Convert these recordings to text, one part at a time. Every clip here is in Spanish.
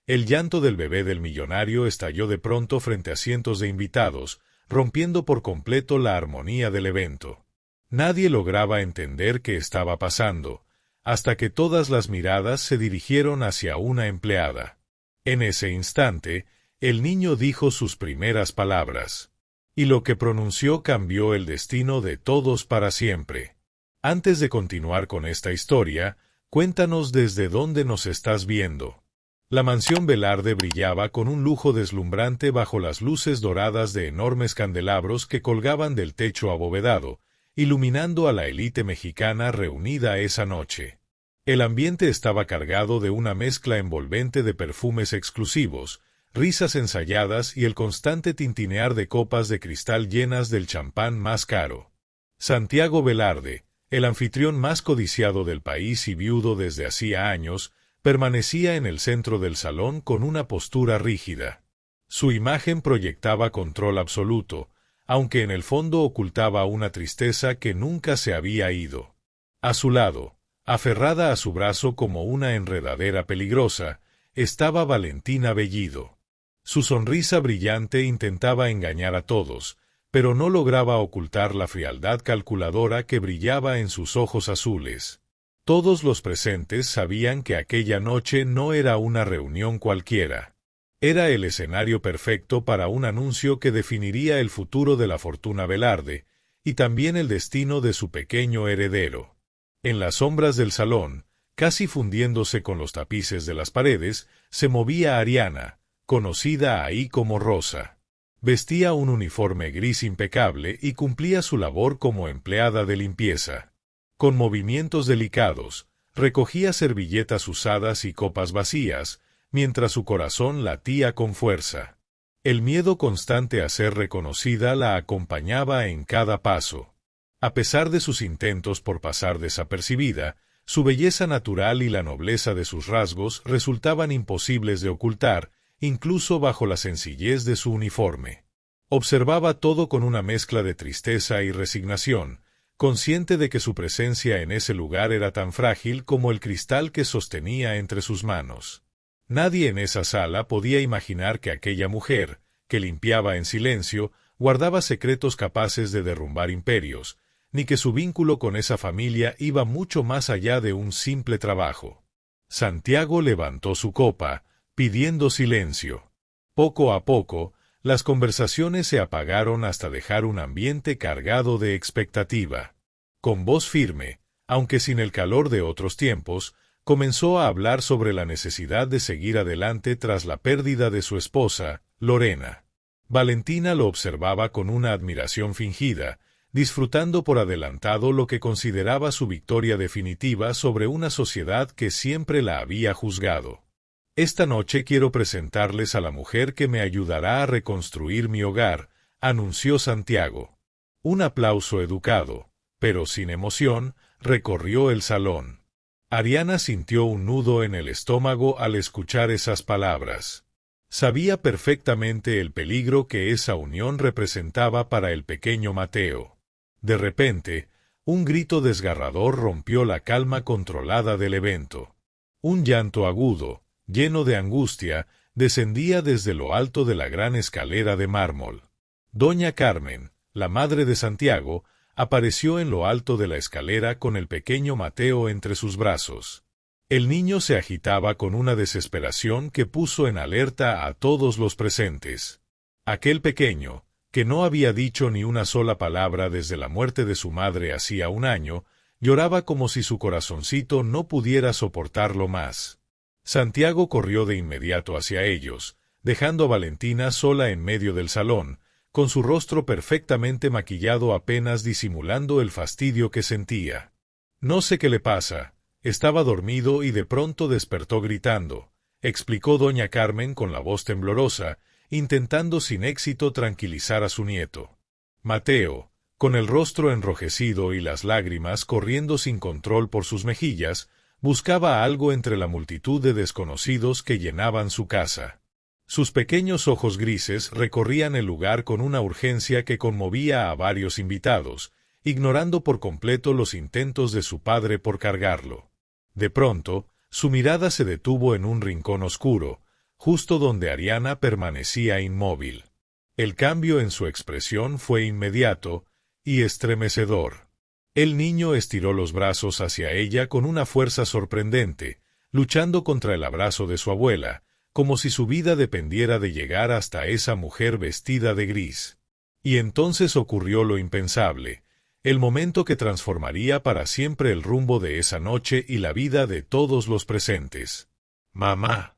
El llanto del bebé del millonario estalló de pronto frente a cientos de invitados, rompiendo por completo la armonía del evento. Nadie lograba entender qué estaba pasando, hasta que todas las miradas se dirigieron hacia una empleada. En ese instante, el niño dijo sus primeras palabras. Y lo que pronunció cambió el destino de todos para siempre. Antes de continuar con esta historia, cuéntanos desde dónde nos estás viendo. La mansión Velarde brillaba con un lujo deslumbrante bajo las luces doradas de enormes candelabros que colgaban del techo abovedado, iluminando a la élite mexicana reunida esa noche. El ambiente estaba cargado de una mezcla envolvente de perfumes exclusivos, risas ensayadas y el constante tintinear de copas de cristal llenas del champán más caro. Santiago Velarde, el anfitrión más codiciado del país y viudo desde hacía años, permanecía en el centro del salón con una postura rígida. Su imagen proyectaba control absoluto, aunque en el fondo ocultaba una tristeza que nunca se había ido. A su lado, aferrada a su brazo como una enredadera peligrosa, estaba Valentina Bellido. Su sonrisa brillante intentaba engañar a todos, pero no lograba ocultar la frialdad calculadora que brillaba en sus ojos azules. Todos los presentes sabían que aquella noche no era una reunión cualquiera. Era el escenario perfecto para un anuncio que definiría el futuro de la fortuna Velarde, y también el destino de su pequeño heredero. En las sombras del salón, casi fundiéndose con los tapices de las paredes, se movía Ariana, conocida ahí como Rosa. Vestía un uniforme gris impecable y cumplía su labor como empleada de limpieza. Con movimientos delicados, recogía servilletas usadas y copas vacías, mientras su corazón latía con fuerza. El miedo constante a ser reconocida la acompañaba en cada paso. A pesar de sus intentos por pasar desapercibida, su belleza natural y la nobleza de sus rasgos resultaban imposibles de ocultar, incluso bajo la sencillez de su uniforme. Observaba todo con una mezcla de tristeza y resignación, consciente de que su presencia en ese lugar era tan frágil como el cristal que sostenía entre sus manos. Nadie en esa sala podía imaginar que aquella mujer, que limpiaba en silencio, guardaba secretos capaces de derrumbar imperios, ni que su vínculo con esa familia iba mucho más allá de un simple trabajo. Santiago levantó su copa, pidiendo silencio. Poco a poco, las conversaciones se apagaron hasta dejar un ambiente cargado de expectativa. Con voz firme, aunque sin el calor de otros tiempos, comenzó a hablar sobre la necesidad de seguir adelante tras la pérdida de su esposa, Lorena. Valentina lo observaba con una admiración fingida, disfrutando por adelantado lo que consideraba su victoria definitiva sobre una sociedad que siempre la había juzgado. Esta noche quiero presentarles a la mujer que me ayudará a reconstruir mi hogar, anunció Santiago. Un aplauso educado, pero sin emoción, recorrió el salón. Ariana sintió un nudo en el estómago al escuchar esas palabras. Sabía perfectamente el peligro que esa unión representaba para el pequeño Mateo. De repente, un grito desgarrador rompió la calma controlada del evento. Un llanto agudo, lleno de angustia, descendía desde lo alto de la gran escalera de mármol. Doña Carmen, la madre de Santiago, apareció en lo alto de la escalera con el pequeño Mateo entre sus brazos. El niño se agitaba con una desesperación que puso en alerta a todos los presentes. Aquel pequeño, que no había dicho ni una sola palabra desde la muerte de su madre hacía un año, lloraba como si su corazoncito no pudiera soportarlo más. Santiago corrió de inmediato hacia ellos, dejando a Valentina sola en medio del salón, con su rostro perfectamente maquillado apenas disimulando el fastidio que sentía. No sé qué le pasa, estaba dormido y de pronto despertó gritando, explicó doña Carmen con la voz temblorosa, intentando sin éxito tranquilizar a su nieto. Mateo, con el rostro enrojecido y las lágrimas corriendo sin control por sus mejillas, buscaba algo entre la multitud de desconocidos que llenaban su casa. Sus pequeños ojos grises recorrían el lugar con una urgencia que conmovía a varios invitados, ignorando por completo los intentos de su padre por cargarlo. De pronto, su mirada se detuvo en un rincón oscuro, justo donde Ariana permanecía inmóvil. El cambio en su expresión fue inmediato y estremecedor. El niño estiró los brazos hacia ella con una fuerza sorprendente, luchando contra el abrazo de su abuela, como si su vida dependiera de llegar hasta esa mujer vestida de gris. Y entonces ocurrió lo impensable, el momento que transformaría para siempre el rumbo de esa noche y la vida de todos los presentes. «Mamá».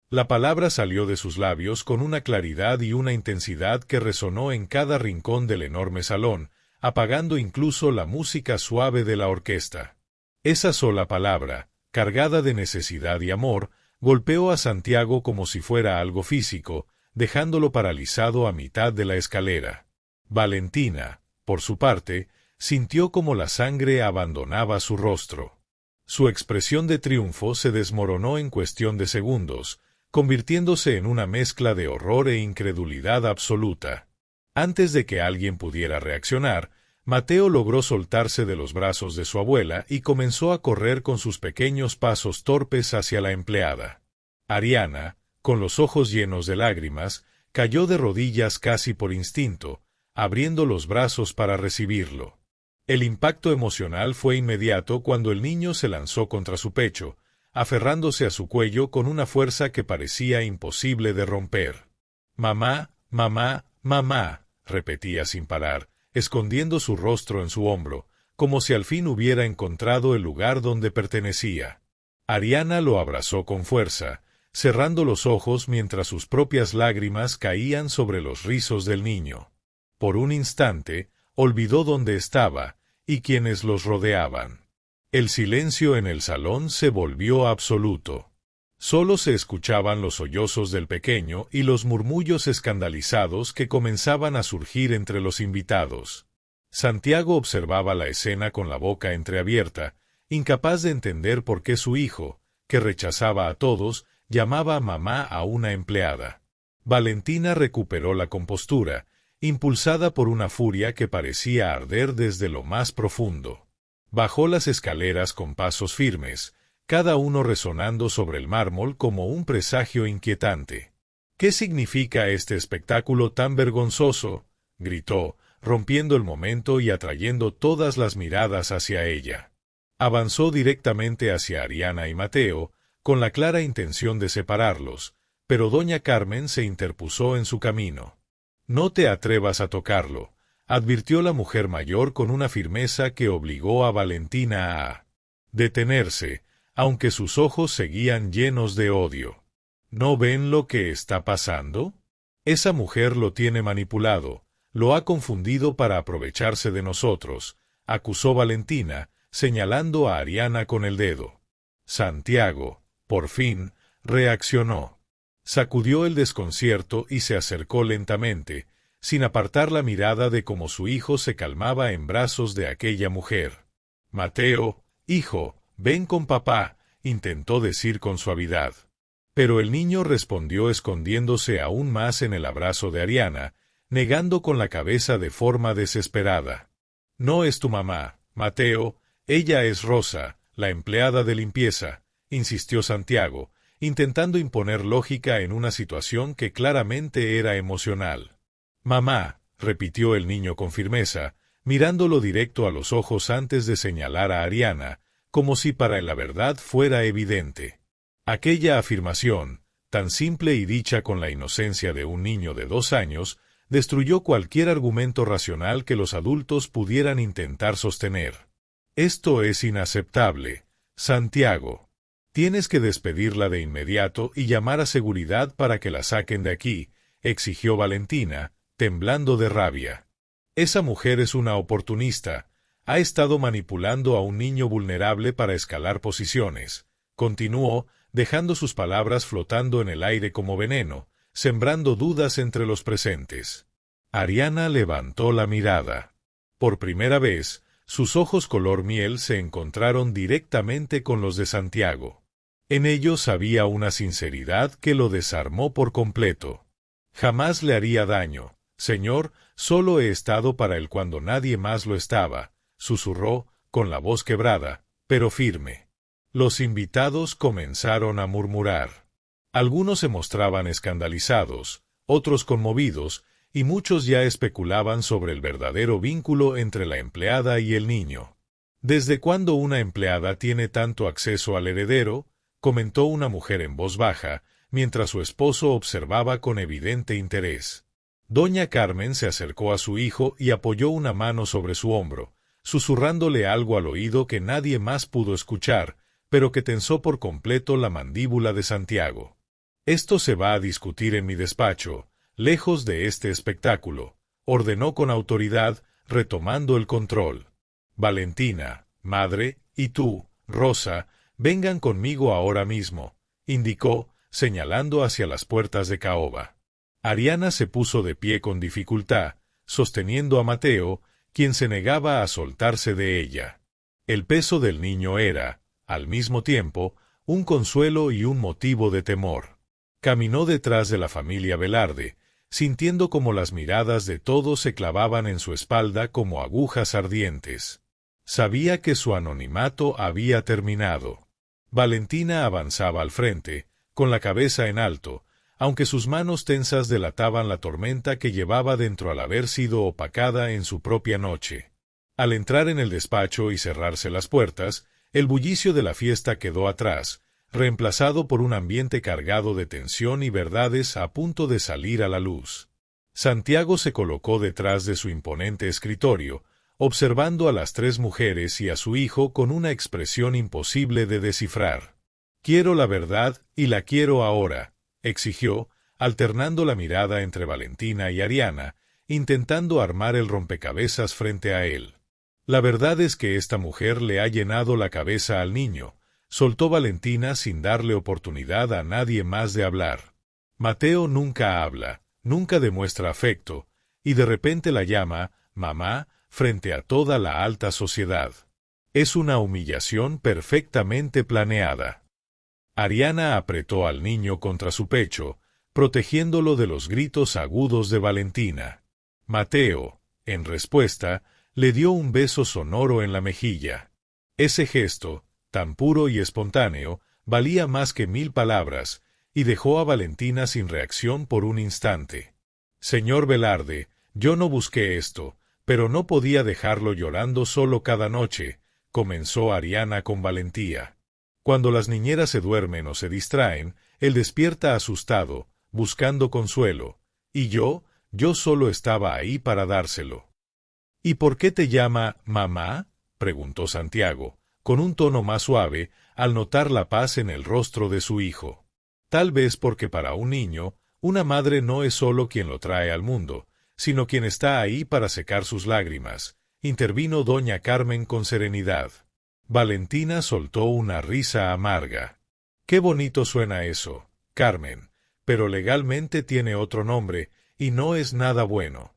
La palabra salió de sus labios con una claridad y una intensidad que resonó en cada rincón del enorme salón, apagando incluso la música suave de la orquesta. Esa sola palabra, cargada de necesidad y amor, golpeó a Santiago como si fuera algo físico, dejándolo paralizado a mitad de la escalera. Valentina, por su parte, sintió como la sangre abandonaba su rostro. Su expresión de triunfo se desmoronó en cuestión de segundos, convirtiéndose en una mezcla de horror e incredulidad absoluta. Antes de que alguien pudiera reaccionar, Mateo logró soltarse de los brazos de su abuela y comenzó a correr con sus pequeños pasos torpes hacia la empleada. Ariana, con los ojos llenos de lágrimas, cayó de rodillas casi por instinto, abriendo los brazos para recibirlo. El impacto emocional fue inmediato cuando el niño se lanzó contra su pecho, aferrándose a su cuello con una fuerza que parecía imposible de romper. «Mamá, mamá, mamá», repetía sin parar, escondiendo su rostro en su hombro, como si al fin hubiera encontrado el lugar donde pertenecía. Ariana lo abrazó con fuerza, cerrando los ojos mientras sus propias lágrimas caían sobre los rizos del niño. Por un instante, olvidó dónde estaba y quienes los rodeaban. El silencio en el salón se volvió absoluto. Solo se escuchaban los sollozos del pequeño y los murmullos escandalizados que comenzaban a surgir entre los invitados. Santiago observaba la escena con la boca entreabierta, incapaz de entender por qué su hijo, que rechazaba a todos, llamaba mamá a una empleada. Valentina recuperó la compostura, impulsada por una furia que parecía arder desde lo más profundo. Bajó las escaleras con pasos firmes, cada uno resonando sobre el mármol como un presagio inquietante. «¿Qué significa este espectáculo tan vergonzoso?», gritó, rompiendo el momento y atrayendo todas las miradas hacia ella. Avanzó directamente hacia Ariana y Mateo, con la clara intención de separarlos, pero doña Carmen se interpuso en su camino. «No te atrevas a tocarlo», advirtió la mujer mayor con una firmeza que obligó a Valentina a detenerse, aunque sus ojos seguían llenos de odio. ¿No ven lo que está pasando? Esa mujer lo tiene manipulado, lo ha confundido para aprovecharse de nosotros», acusó Valentina, señalando a Ariana con el dedo. Santiago, por fin, reaccionó. Sacudió el desconcierto y se acercó lentamente, sin apartar la mirada de cómo su hijo se calmaba en brazos de aquella mujer. «Mateo, hijo, ven con papá», intentó decir con suavidad. Pero el niño respondió escondiéndose aún más en el abrazo de Ariana, negando con la cabeza de forma desesperada. «No es tu mamá, Mateo, ella es Rosa, la empleada de limpieza», insistió Santiago, intentando imponer lógica en una situación que claramente era emocional. «Mamá», repitió el niño con firmeza, mirándolo directo a los ojos antes de señalar a Ariana, como si para la verdad fuera evidente. Aquella afirmación, tan simple y dicha con la inocencia de un niño de 2 años, destruyó cualquier argumento racional que los adultos pudieran intentar sostener. «Esto es inaceptable, Santiago. Tienes que despedirla de inmediato y llamar a seguridad para que la saquen de aquí», exigió Valentina, temblando de rabia. «Esa mujer es una oportunista. Ha estado manipulando a un niño vulnerable para escalar posiciones», continuó, dejando sus palabras flotando en el aire como veneno, sembrando dudas entre los presentes. Ariana levantó la mirada. Por primera vez, sus ojos color miel se encontraron directamente con los de Santiago. En ellos había una sinceridad que lo desarmó por completo. «Jamás le haría daño, señor, solo he estado para él cuando nadie más lo estaba», susurró, con la voz quebrada, pero firme. Los invitados comenzaron a murmurar. Algunos se mostraban escandalizados, otros conmovidos, y muchos ya especulaban sobre el verdadero vínculo entre la empleada y el niño. ¿Desde cuándo una empleada tiene tanto acceso al heredero?, comentó una mujer en voz baja, mientras su esposo observaba con evidente interés. Doña Carmen se acercó a su hijo y apoyó una mano sobre su hombro, susurrándole algo al oído que nadie más pudo escuchar, pero que tensó por completo la mandíbula de Santiago. «Esto se va a discutir en mi despacho, lejos de este espectáculo», ordenó con autoridad, retomando el control. «Valentina, madre, y tú, Rosa, vengan conmigo ahora mismo», indicó, señalando hacia las puertas de caoba. Ariana se puso de pie con dificultad, sosteniendo a Mateo, quien se negaba a soltarse de ella. El peso del niño era, al mismo tiempo, un consuelo y un motivo de temor. Caminó detrás de la familia Velarde, sintiendo como las miradas de todos se clavaban en su espalda como agujas ardientes. Sabía que su anonimato había terminado. Valentina avanzaba al frente, con la cabeza en alto, aunque sus manos tensas delataban la tormenta que llevaba dentro al haber sido opacada en su propia noche. Al entrar en el despacho y cerrarse las puertas, el bullicio de la fiesta quedó atrás, reemplazado por un ambiente cargado de tensión y verdades a punto de salir a la luz. Santiago se colocó detrás de su imponente escritorio, observando a las tres mujeres y a su hijo con una expresión imposible de descifrar. «Quiero la verdad, y la quiero ahora», exigió, alternando la mirada entre Valentina y Ariana, intentando armar el rompecabezas frente a él. «La verdad es que esta mujer le ha llenado la cabeza al niño», soltó Valentina sin darle oportunidad a nadie más de hablar. «Mateo nunca habla, nunca demuestra afecto, y de repente la llama mamá frente a toda la alta sociedad. Es una humillación perfectamente planeada». Ariana apretó al niño contra su pecho, protegiéndolo de los gritos agudos de Valentina. Mateo, en respuesta, le dio un beso sonoro en la mejilla. Ese gesto, tan puro y espontáneo, valía más que 1000 palabras, y dejó a Valentina sin reacción por un instante. «Señor Velarde, yo no busqué esto, pero no podía dejarlo llorando solo cada noche», comenzó Ariana con valentía. «Cuando las niñeras se duermen o se distraen, él despierta asustado, buscando consuelo, y yo solo estaba ahí para dárselo». «¿Y por qué te llama mamá?», preguntó Santiago, con un tono más suave, al notar la paz en el rostro de su hijo. «Tal vez porque para un niño, una madre no es solo quien lo trae al mundo, sino quien está ahí para secar sus lágrimas», intervino doña Carmen con serenidad. Valentina soltó una risa amarga. «Qué bonito suena eso, Carmen, pero legalmente tiene otro nombre, y no es nada bueno».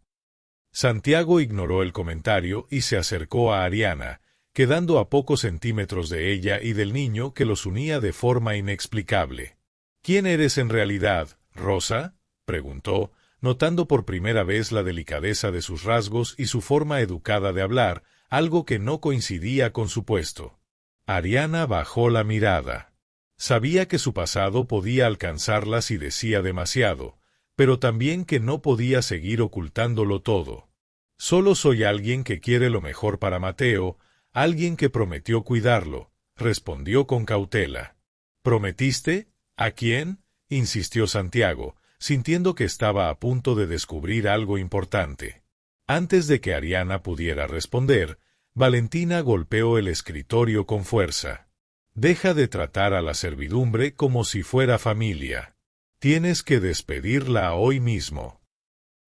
Santiago ignoró el comentario y se acercó a Ariana, quedando a pocos centímetros de ella y del niño que los unía de forma inexplicable. «¿Quién eres en realidad, Rosa?», preguntó, notando por primera vez la delicadeza de sus rasgos y su forma educada de hablar, algo que no coincidía con su puesto. Ariana bajó la mirada. Sabía que su pasado podía alcanzarla si decía demasiado, pero también que no podía seguir ocultándolo todo. «Solo soy alguien que quiere lo mejor para Mateo, alguien que prometió cuidarlo», respondió con cautela. «¿Prometiste? ¿A quién?», insistió Santiago, sintiendo que estaba a punto de descubrir algo importante. Antes de que Ariana pudiera responder, Valentina golpeó el escritorio con fuerza. «Deja de tratar a la servidumbre como si fuera familia. Tienes que despedirla hoy mismo».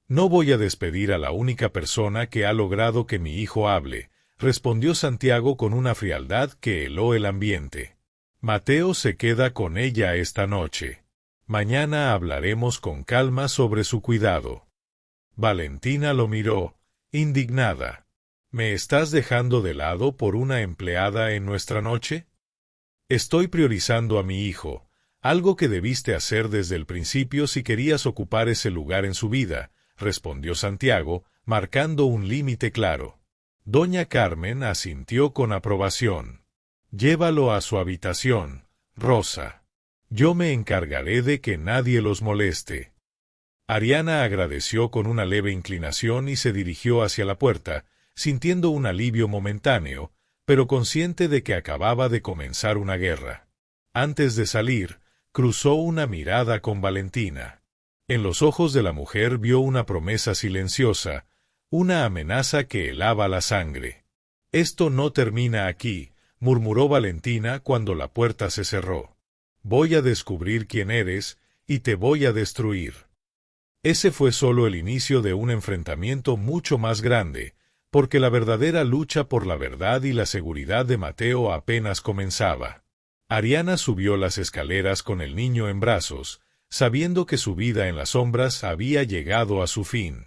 «No voy a despedir a la única persona que ha logrado que mi hijo hable», respondió Santiago con una frialdad que heló el ambiente. «Mateo se queda con ella esta noche. Mañana hablaremos con calma sobre su cuidado». Valentina lo miró, indignada. «¿Me estás dejando de lado por una empleada en nuestra noche? Estoy priorizando a mi hijo, algo que debiste hacer desde el principio si querías ocupar ese lugar en su vida», respondió Santiago, marcando un límite claro. Doña Carmen asintió con aprobación. «Llévalo a su habitación, Rosa». Yo me encargaré de que nadie los moleste. Ariana agradeció con una leve inclinación y se dirigió hacia la puerta, sintiendo un alivio momentáneo, pero consciente de que acababa de comenzar una guerra. Antes de salir, cruzó una mirada con Valentina. En los ojos de la mujer vio una promesa silenciosa, una amenaza que helaba la sangre. «Esto no termina aquí», murmuró Valentina cuando la puerta se cerró. «Voy a descubrir quién eres, y te voy a destruir». Ese fue solo el inicio de un enfrentamiento mucho más grande, porque la verdadera lucha por la verdad y la seguridad de Mateo apenas comenzaba. Ariana subió las escaleras con el niño en brazos, sabiendo que su vida en las sombras había llegado a su fin.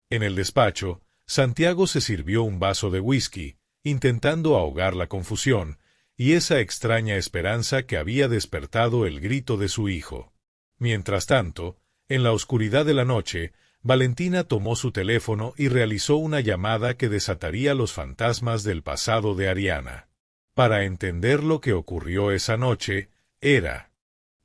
En el despacho, Santiago se sirvió un vaso de whisky, intentando ahogar la confusión y esa extraña esperanza que había despertado el grito de su hijo. Mientras tanto, en la oscuridad de la noche, Valentina tomó su teléfono y realizó una llamada que desataría los fantasmas del pasado de Ariana. Para entender lo que ocurrió esa noche, era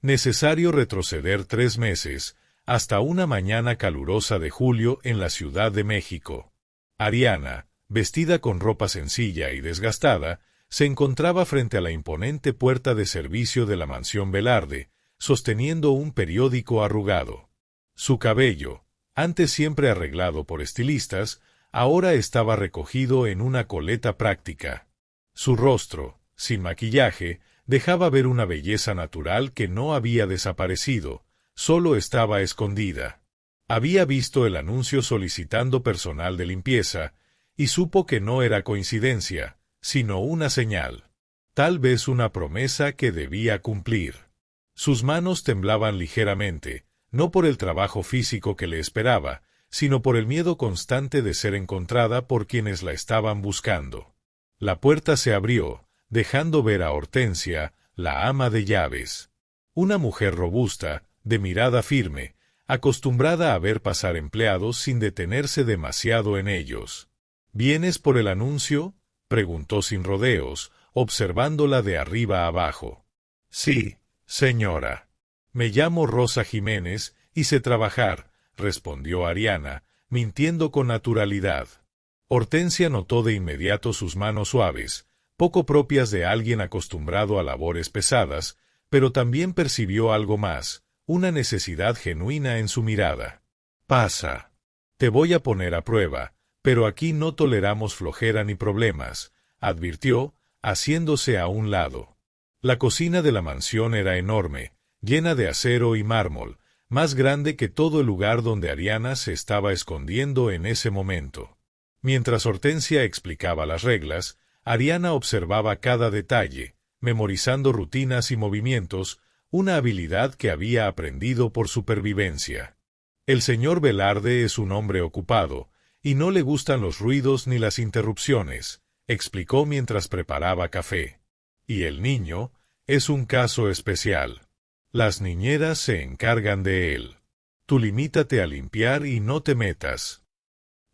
necesario retroceder 3 meses, hasta una mañana calurosa de julio en la Ciudad de México. Ariana, vestida con ropa sencilla y desgastada, se encontraba frente a la imponente puerta de servicio de la mansión Velarde, sosteniendo un periódico arrugado. Su cabello, antes siempre arreglado por estilistas, ahora estaba recogido en una coleta práctica. Su rostro, sin maquillaje, dejaba ver una belleza natural que no había desaparecido, solo estaba escondida. Había visto el anuncio solicitando personal de limpieza, y supo que no era coincidencia, sino una señal. Tal vez una promesa que debía cumplir. Sus manos temblaban ligeramente, no por el trabajo físico que le esperaba, sino por el miedo constante de ser encontrada por quienes la estaban buscando. La puerta se abrió, dejando ver a Hortensia, la ama de llaves. Una mujer robusta, de mirada firme, acostumbrada a ver pasar empleados sin detenerse demasiado en ellos. «¿Vienes por el anuncio?», preguntó sin rodeos, observándola de arriba abajo. «Sí, señora. Me llamo Rosa Jiménez y sé trabajar», respondió Ariana, mintiendo con naturalidad. Hortensia notó de inmediato sus manos suaves, poco propias de alguien acostumbrado a labores pesadas, pero también percibió algo más, una necesidad genuina en su mirada. «Pasa. Te voy a poner a prueba, pero aquí no toleramos flojera ni problemas», advirtió, haciéndose a un lado. La cocina de la mansión era enorme, llena de acero y mármol, más grande que todo el lugar donde Ariana se estaba escondiendo en ese momento. Mientras Hortensia explicaba las reglas, Ariana observaba cada detalle, memorizando rutinas y movimientos, una habilidad que había aprendido por supervivencia. El señor Velarde es un hombre ocupado, y no le gustan los ruidos ni las interrupciones, explicó mientras preparaba café. Y el niño es un caso especial. Las niñeras se encargan de él. Tú limítate a limpiar y no te metas.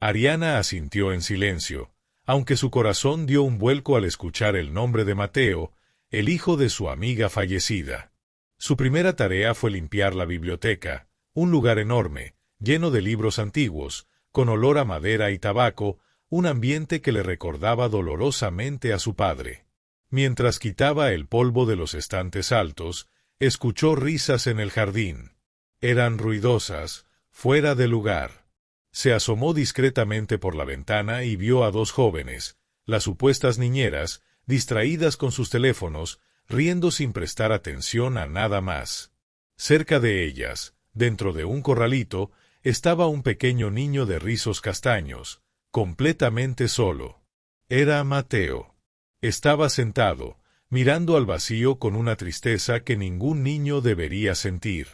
Ariana asintió en silencio, aunque su corazón dio un vuelco al escuchar el nombre de Mateo, el hijo de su amiga fallecida. Su primera tarea fue limpiar la biblioteca, un lugar enorme, lleno de libros antiguos, con olor a madera y tabaco, un ambiente que le recordaba dolorosamente a su padre. Mientras quitaba el polvo de los estantes altos, escuchó risas en el jardín. Eran ruidosas, fuera de lugar. Se asomó discretamente por la ventana y vio a 2 jóvenes, las supuestas niñeras, distraídas con sus teléfonos, riendo sin prestar atención a nada más. Cerca de ellas, dentro de un corralito, estaba un pequeño niño de rizos castaños, completamente solo. Era Mateo. Estaba sentado, mirando al vacío con una tristeza que ningún niño debería sentir.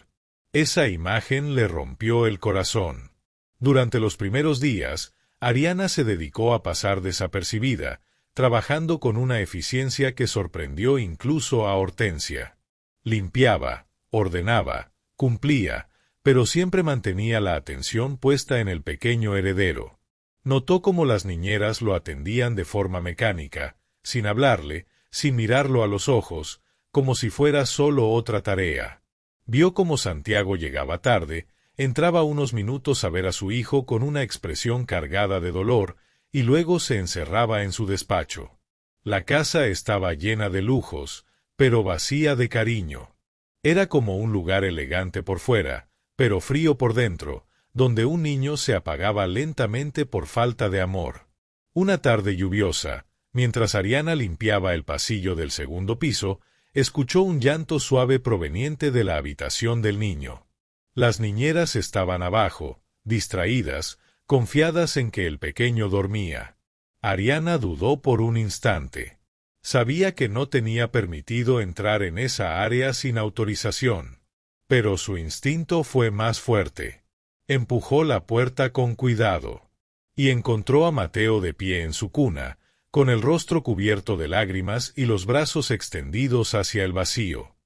Esa imagen le rompió el corazón. Durante los primeros días, Ariana se dedicó a pasar desapercibida, trabajando con una eficiencia que sorprendió incluso a Hortensia. Limpiaba, ordenaba, cumplía, pero siempre mantenía la atención puesta en el pequeño heredero. Notó cómo las niñeras lo atendían de forma mecánica, sin hablarle, sin mirarlo a los ojos, como si fuera solo otra tarea. Vio cómo Santiago llegaba tarde, entraba unos minutos a ver a su hijo con una expresión cargada de dolor, y luego se encerraba en su despacho. La casa estaba llena de lujos, pero vacía de cariño. Era como un lugar elegante por fuera, pero frío por dentro, donde un niño se apagaba lentamente por falta de amor. Una tarde lluviosa, mientras Ariana limpiaba el pasillo del segundo piso, escuchó un llanto suave proveniente de la habitación del niño. Las niñeras estaban abajo, distraídas, confiadas en que el pequeño dormía. Ariana dudó por un instante. Sabía que no tenía permitido entrar en esa área sin autorización. Pero su instinto fue más fuerte. Empujó la puerta con cuidado. Y encontró a Mateo de pie en su cuna, con el rostro cubierto de lágrimas y los brazos extendidos hacia el vacío.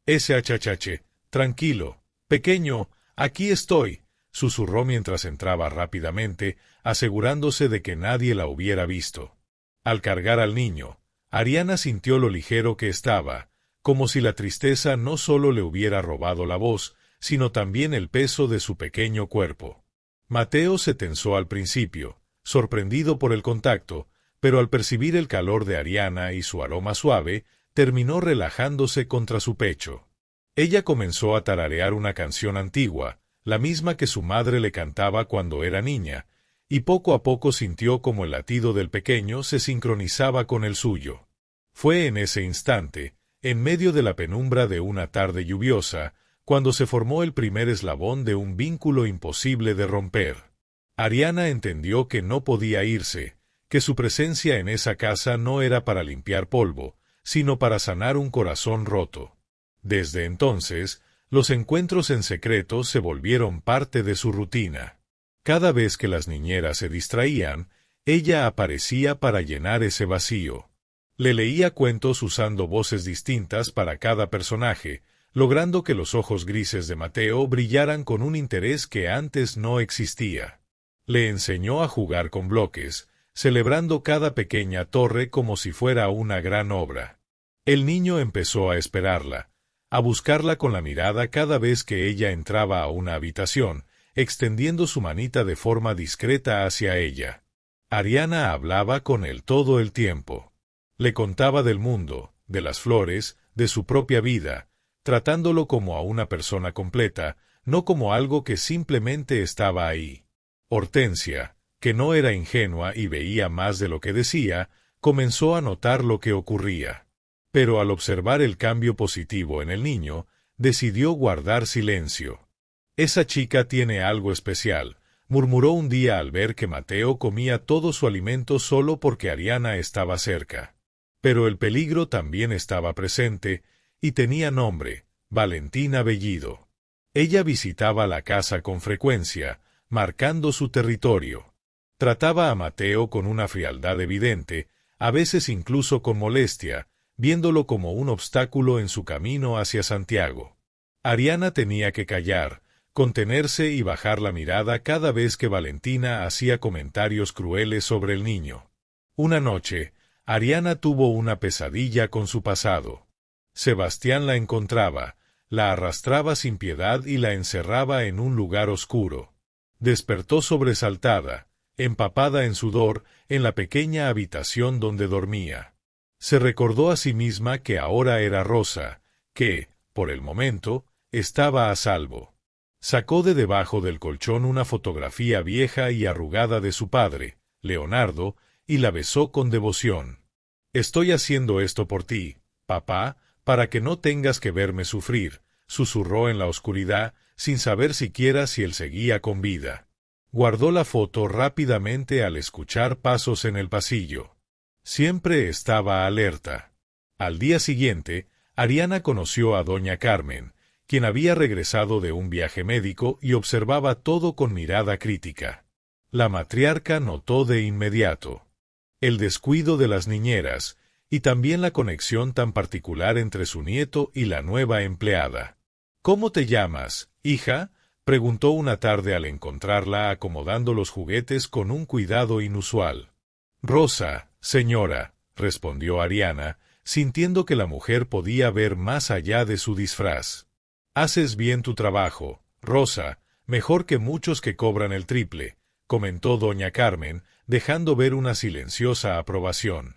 «SHH, tranquilo, pequeño, aquí estoy», susurró mientras entraba rápidamente, asegurándose de que nadie la hubiera visto. Al cargar al niño, Ariana sintió lo ligero que estaba, como si la tristeza no solo le hubiera robado la voz, sino también el peso de su pequeño cuerpo. Mateo se tensó al principio, sorprendido por el contacto, pero al percibir el calor de Ariana y su aroma suave, terminó relajándose contra su pecho. Ella comenzó a tararear una canción antigua, la misma que su madre le cantaba cuando era niña, y poco a poco sintió como el latido del pequeño se sincronizaba con el suyo. Fue en ese instante, en medio de la penumbra de una tarde lluviosa, cuando se formó el primer eslabón de un vínculo imposible de romper. Ariana entendió que no podía irse, que su presencia en esa casa no era para limpiar polvo, sino para sanar un corazón roto. Desde entonces, los encuentros en secreto se volvieron parte de su rutina. Cada vez que las niñeras se distraían, ella aparecía para llenar ese vacío. Le leía cuentos usando voces distintas para cada personaje, logrando que los ojos grises de Mateo brillaran con un interés que antes no existía. Le enseñó a jugar con bloques, celebrando cada pequeña torre como si fuera una gran obra. El niño empezó a esperarla, a buscarla con la mirada cada vez que ella entraba a una habitación, extendiendo su manita de forma discreta hacia ella. Ariana hablaba con él todo el tiempo. Le contaba del mundo, de las flores, de su propia vida, tratándolo como a una persona completa, no como algo que simplemente estaba ahí. Hortensia, que no era ingenua y veía más de lo que decía, comenzó a notar lo que ocurría. Pero al observar el cambio positivo en el niño, decidió guardar silencio. «Esa chica tiene algo especial», murmuró un día al ver que Mateo comía todo su alimento solo porque Ariana estaba cerca. Pero el peligro también estaba presente, y tenía nombre: Valentina Bellido. Ella visitaba la casa con frecuencia, marcando su territorio. Trataba a Mateo con una frialdad evidente, a veces incluso con molestia, viéndolo como un obstáculo en su camino hacia Santiago. Ariana tenía que callar, contenerse y bajar la mirada cada vez que Valentina hacía comentarios crueles sobre el niño. Una noche, Ariana tuvo una pesadilla con su pasado. Sebastián la encontraba, la arrastraba sin piedad y la encerraba en un lugar oscuro. Despertó sobresaltada, empapada en sudor, en la pequeña habitación donde dormía. Se recordó a sí misma que ahora era Rosa, que, por el momento, estaba a salvo. Sacó de debajo del colchón una fotografía vieja y arrugada de su padre, Leonardo, y la besó con devoción. «Estoy haciendo esto por ti, papá, para que no tengas que verme sufrir», susurró en la oscuridad, sin saber siquiera si él seguía con vida. Guardó la foto rápidamente al escuchar pasos en el pasillo. Siempre estaba alerta. Al día siguiente, Ariana conoció a doña Carmen, quien había regresado de un viaje médico y observaba todo con mirada crítica. La matriarca notó de inmediato el descuido de las niñeras, y también la conexión tan particular entre su nieto y la nueva empleada. «¿Cómo te llamas, hija?», preguntó una tarde al encontrarla acomodando los juguetes con un cuidado inusual. «Rosa, señora», respondió Ariana, sintiendo que la mujer podía ver más allá de su disfraz. «Haces bien tu trabajo, Rosa, mejor que muchos que cobran el triple», comentó doña Carmen, dejando ver una silenciosa aprobación.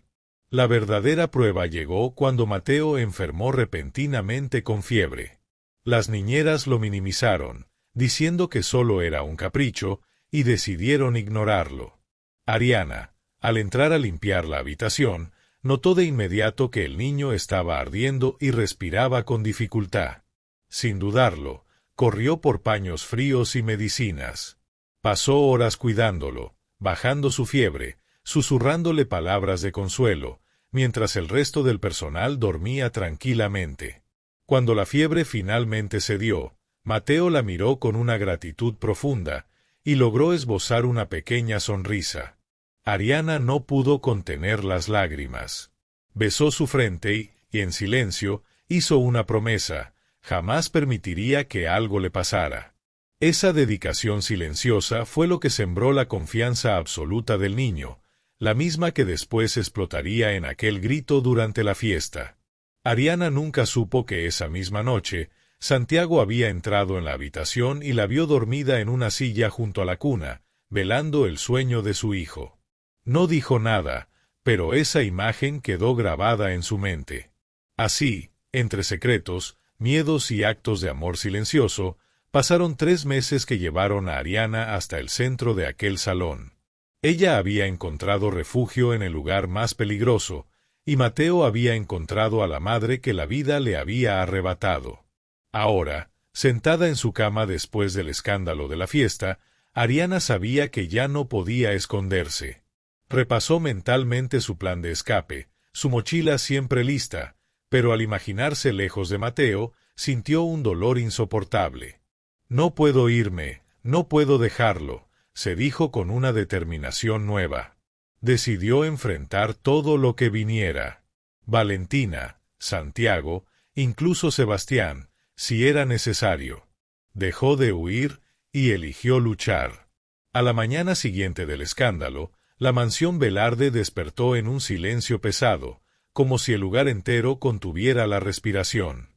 La verdadera prueba llegó cuando Mateo enfermó repentinamente con fiebre. Las niñeras lo minimizaron, diciendo que solo era un capricho, y decidieron ignorarlo. Ariana, al entrar a limpiar la habitación, notó de inmediato que el niño estaba ardiendo y respiraba con dificultad. Sin dudarlo, corrió por paños fríos y medicinas. Pasó horas cuidándolo, bajando su fiebre, susurrándole palabras de consuelo, mientras el resto del personal dormía tranquilamente. Cuando la fiebre finalmente cedió, Mateo la miró con una gratitud profunda, y logró esbozar una pequeña sonrisa. Ariana no pudo contener las lágrimas. Besó su frente y, en silencio, hizo una promesa: jamás permitiría que algo le pasara. Esa dedicación silenciosa fue lo que sembró la confianza absoluta del niño, la misma que después explotaría en aquel grito durante la fiesta. Ariana nunca supo que esa misma noche, Santiago había entrado en la habitación y la vio dormida en una silla junto a la cuna, velando el sueño de su hijo. No dijo nada, pero esa imagen quedó grabada en su mente. Así, entre secretos, miedos y actos de amor silencioso, pasaron 3 meses que llevaron a Ariana hasta el centro de aquel salón. Ella había encontrado refugio en el lugar más peligroso, y Mateo había encontrado a la madre que la vida le había arrebatado. Ahora, sentada en su cama después del escándalo de la fiesta, Ariana sabía que ya no podía esconderse. Repasó mentalmente su plan de escape, su mochila siempre lista, pero al imaginarse lejos de Mateo, sintió un dolor insoportable. «No puedo irme, no puedo dejarlo», se dijo con una determinación nueva. Decidió enfrentar todo lo que viniera. Valentina, Santiago, incluso Sebastián, si era necesario. Dejó de huir y eligió luchar. A la mañana siguiente del escándalo, la mansión Velarde despertó en un silencio pesado, como si el lugar entero contuviera la respiración.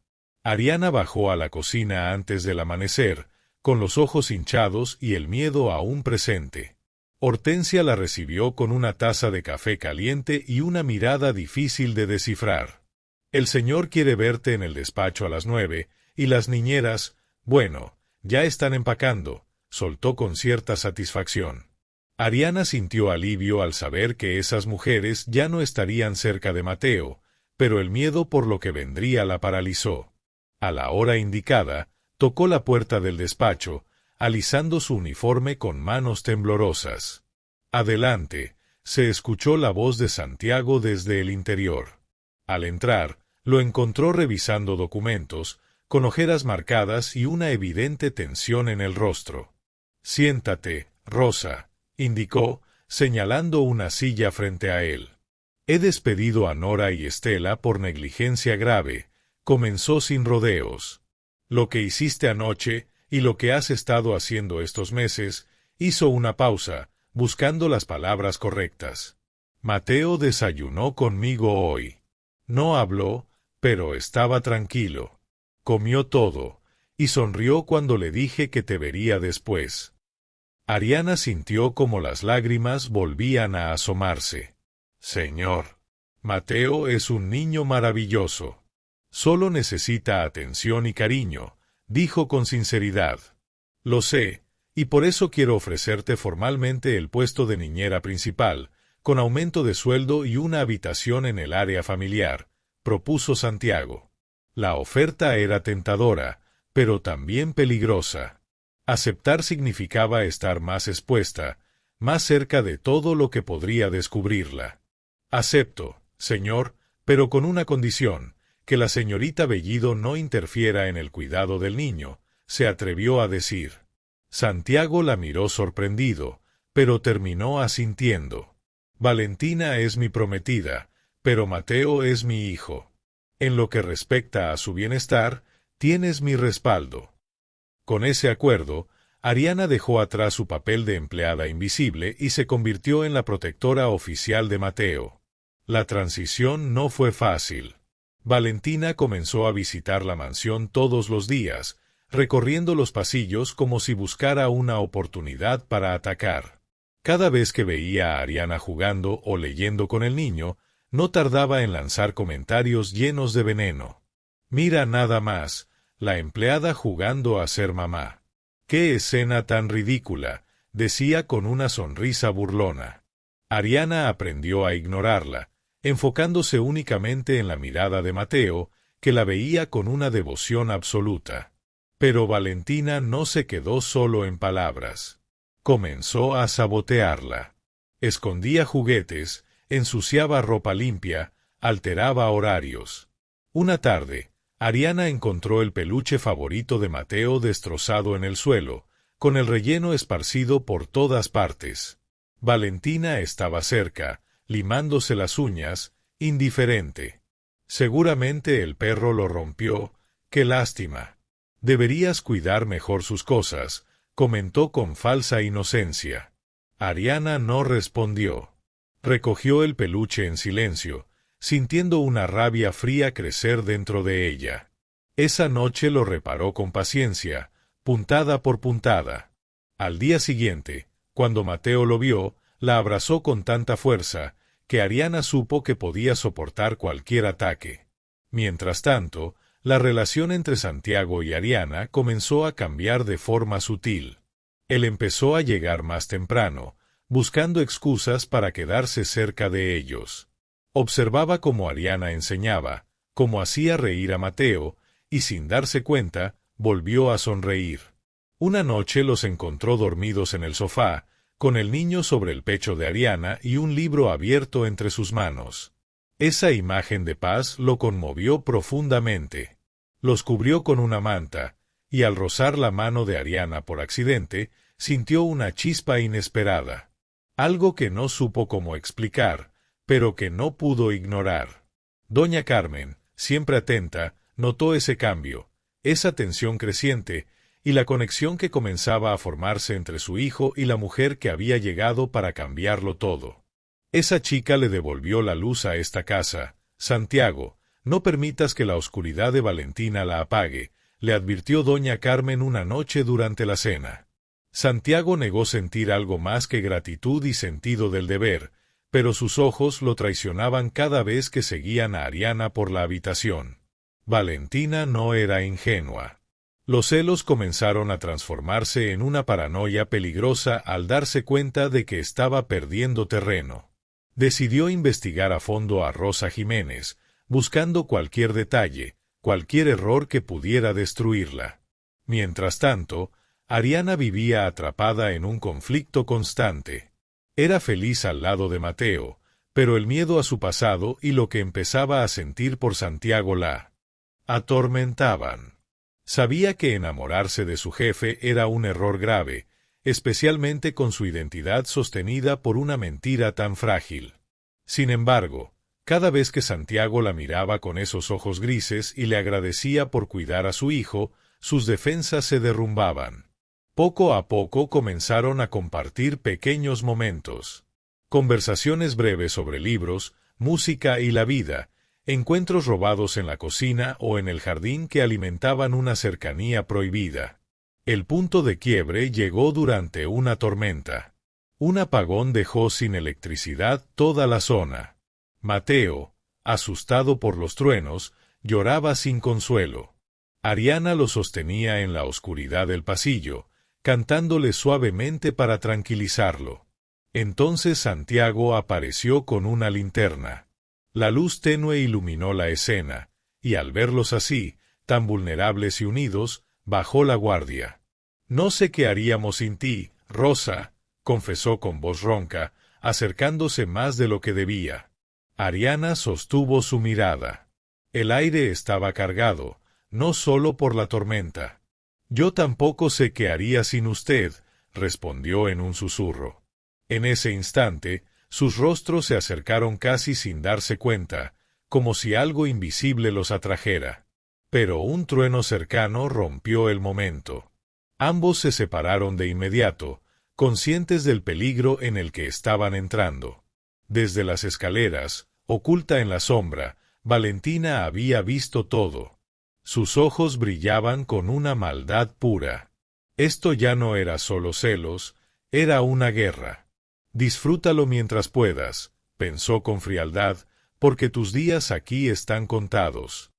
Ariana bajó a la cocina antes del amanecer, con los ojos hinchados y el miedo aún presente. Hortensia la recibió con una taza de café caliente y una mirada difícil de descifrar. «El señor quiere verte en el despacho a las 9, y las niñeras, bueno, ya están empacando», soltó con cierta satisfacción. Ariana sintió alivio al saber que esas mujeres ya no estarían cerca de Mateo, pero el miedo por lo que vendría la paralizó. A la hora indicada, tocó la puerta del despacho, alisando su uniforme con manos temblorosas. «Adelante», se escuchó la voz de Santiago desde el interior. Al entrar, lo encontró revisando documentos, con ojeras marcadas y una evidente tensión en el rostro. «Siéntate, Rosa», indicó, señalando una silla frente a él. «He despedido a Nora y Estela por negligencia grave», comenzó sin rodeos. «Lo que hiciste anoche, y lo que has estado haciendo estos meses», hizo una pausa, buscando las palabras correctas. «Mateo desayunó conmigo hoy. No habló, pero estaba tranquilo. Comió todo, y sonrió cuando le dije que te vería después». Ariana sintió como las lágrimas volvían a asomarse. «Señor, Mateo es un niño maravilloso. Solo necesita atención y cariño», dijo con sinceridad. «Lo sé, y por eso quiero ofrecerte formalmente el puesto de niñera principal, con aumento de sueldo y una habitación en el área familiar», propuso Santiago. La oferta era tentadora, pero también peligrosa. Aceptar significaba estar más expuesta, más cerca de todo lo que podría descubrirla. «Acepto, señor, pero con una condición, que la señorita Bellido no interfiera en el cuidado del niño», se atrevió a decir. Santiago la miró sorprendido, pero terminó asintiendo. «Valentina es mi prometida, pero Mateo es mi hijo. En lo que respecta a su bienestar, tienes mi respaldo». Con ese acuerdo, Ariana dejó atrás su papel de empleada invisible y se convirtió en la protectora oficial de Mateo. La transición no fue fácil. Valentina comenzó a visitar la mansión todos los días, recorriendo los pasillos como si buscara una oportunidad para atacar. Cada vez que veía a Ariana jugando o leyendo con el niño, no tardaba en lanzar comentarios llenos de veneno. «Mira nada más, la empleada jugando a ser mamá. ¡Qué escena tan ridícula!», decía con una sonrisa burlona. Ariana aprendió a ignorarla, enfocándose únicamente en la mirada de Mateo, que la veía con una devoción absoluta. Pero Valentina no se quedó solo en palabras. Comenzó a sabotearla. Escondía juguetes, ensuciaba ropa limpia, alteraba horarios. Una tarde, Ariana encontró el peluche favorito de Mateo destrozado en el suelo, con el relleno esparcido por todas partes. Valentina estaba cerca, limándose las uñas, indiferente. «Seguramente el perro lo rompió. ¡Qué lástima! Deberías cuidar mejor sus cosas», comentó con falsa inocencia. Ariana no respondió. Recogió el peluche en silencio, sintiendo una rabia fría crecer dentro de ella. Esa noche lo reparó con paciencia, puntada por puntada. Al día siguiente, cuando Mateo lo vio, la abrazó con tanta fuerza, que Ariana supo que podía soportar cualquier ataque. Mientras tanto, la relación entre Santiago y Ariana comenzó a cambiar de forma sutil. Él empezó a llegar más temprano, buscando excusas para quedarse cerca de ellos. Observaba cómo Ariana enseñaba, cómo hacía reír a Mateo, y sin darse cuenta, volvió a sonreír. Una noche los encontró dormidos en el sofá, con el niño sobre el pecho de Ariana y un libro abierto entre sus manos. Esa imagen de paz lo conmovió profundamente. Los cubrió con una manta, y al rozar la mano de Ariana por accidente, sintió una chispa inesperada. Algo que no supo cómo explicar, pero que no pudo ignorar. Doña Carmen, siempre atenta, notó ese cambio, esa tensión creciente, y la conexión que comenzaba a formarse entre su hijo y la mujer que había llegado para cambiarlo todo. Esa chica le devolvió la luz a esta casa. «Santiago, no permitas que la oscuridad de Valentina la apague», le advirtió doña Carmen una noche durante la cena. Santiago negó sentir algo más que gratitud y sentido del deber, pero sus ojos lo traicionaban cada vez que seguían a Ariana por la habitación. Valentina no era ingenua. Los celos comenzaron a transformarse en una paranoia peligrosa al darse cuenta de que estaba perdiendo terreno. Decidió investigar a fondo a Rosa Jiménez, buscando cualquier detalle, cualquier error que pudiera destruirla. Mientras tanto, Ariana vivía atrapada en un conflicto constante. Era feliz al lado de Mateo, pero el miedo a su pasado y lo que empezaba a sentir por Santiago la atormentaban. Sabía que enamorarse de su jefe era un error grave, especialmente con su identidad sostenida por una mentira tan frágil. Sin embargo, cada vez que Santiago la miraba con esos ojos grises y le agradecía por cuidar a su hijo, sus defensas se derrumbaban. Poco a poco comenzaron a compartir pequeños momentos. Conversaciones breves sobre libros, música y la vida, encuentros robados en la cocina o en el jardín que alimentaban una cercanía prohibida. El punto de quiebre llegó durante una tormenta. Un apagón dejó sin electricidad toda la zona. Mateo, asustado por los truenos, lloraba sin consuelo. Ariana lo sostenía en la oscuridad del pasillo, cantándole suavemente para tranquilizarlo. Entonces Santiago apareció con una linterna. La luz tenue iluminó la escena, y al verlos así, tan vulnerables y unidos, bajó la guardia. «No sé qué haríamos sin ti, Rosa», confesó con voz ronca, acercándose más de lo que debía. Ariana sostuvo su mirada. El aire estaba cargado, no solo por la tormenta. «Yo tampoco sé qué haría sin usted», respondió en un susurro. En ese instante, sus rostros se acercaron casi sin darse cuenta, como si algo invisible los atrajera. Pero un trueno cercano rompió el momento. Ambos se separaron de inmediato, conscientes del peligro en el que estaban entrando. Desde las escaleras, Oculta en la sombra, Valentina había visto todo. Sus ojos brillaban con una maldad pura. Esto ya no era solo celos, era una guerra. Disfrútalo mientras puedas, pensó con frialdad, porque tus días aquí están contados.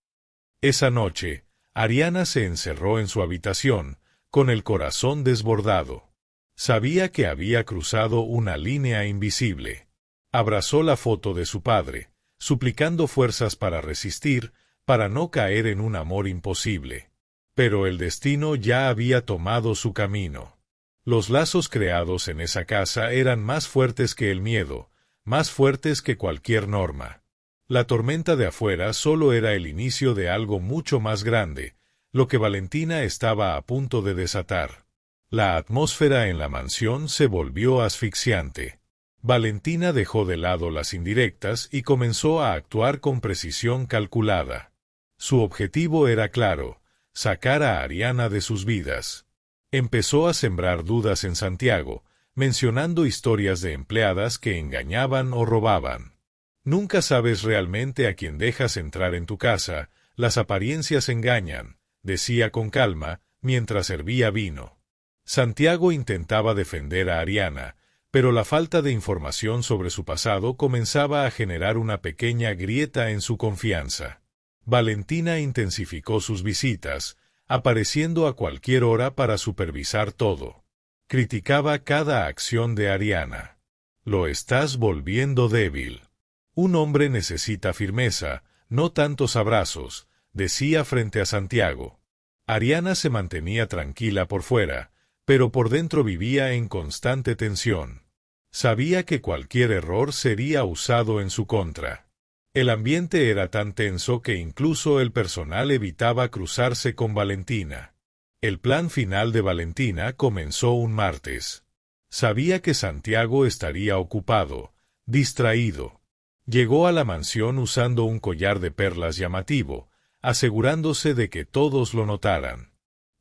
Esa noche, Ariana se encerró en su habitación, con el corazón desbordado. Sabía que había cruzado una línea invisible. Abrazó la foto de su padre, suplicando fuerzas para resistir, para no caer en un amor imposible. Pero el destino ya había tomado su camino. Los lazos creados en esa casa eran más fuertes que el miedo, más fuertes que cualquier norma. La tormenta de afuera solo era el inicio de algo mucho más grande, lo que Valentina estaba a punto de desatar. La atmósfera en la mansión se volvió asfixiante. Valentina dejó de lado las indirectas y comenzó a actuar con precisión calculada. Su objetivo era claro: sacar a Ariana de sus vidas. Empezó a sembrar dudas en Santiago, mencionando historias de empleadas que engañaban o robaban. Nunca sabes realmente a quién dejas entrar en tu casa, las apariencias engañan, decía con calma, mientras servía vino. Santiago intentaba defender a Ariana, pero la falta de información sobre su pasado comenzaba a generar una pequeña grieta en su confianza. Valentina intensificó sus visitas, apareciendo a cualquier hora para supervisar todo. Criticaba cada acción de Ariana. Lo estás volviendo débil. Un hombre necesita firmeza, no tantos abrazos, decía frente a Santiago. Ariana se mantenía tranquila por fuera, pero por dentro vivía en constante tensión. Sabía que cualquier error sería usado en su contra. El ambiente era tan tenso que incluso el personal evitaba cruzarse con Valentina. El plan final de Valentina comenzó un martes. Sabía que Santiago estaría ocupado, distraído. Llegó a la mansión usando un collar de perlas llamativo, asegurándose de que todos lo notaran.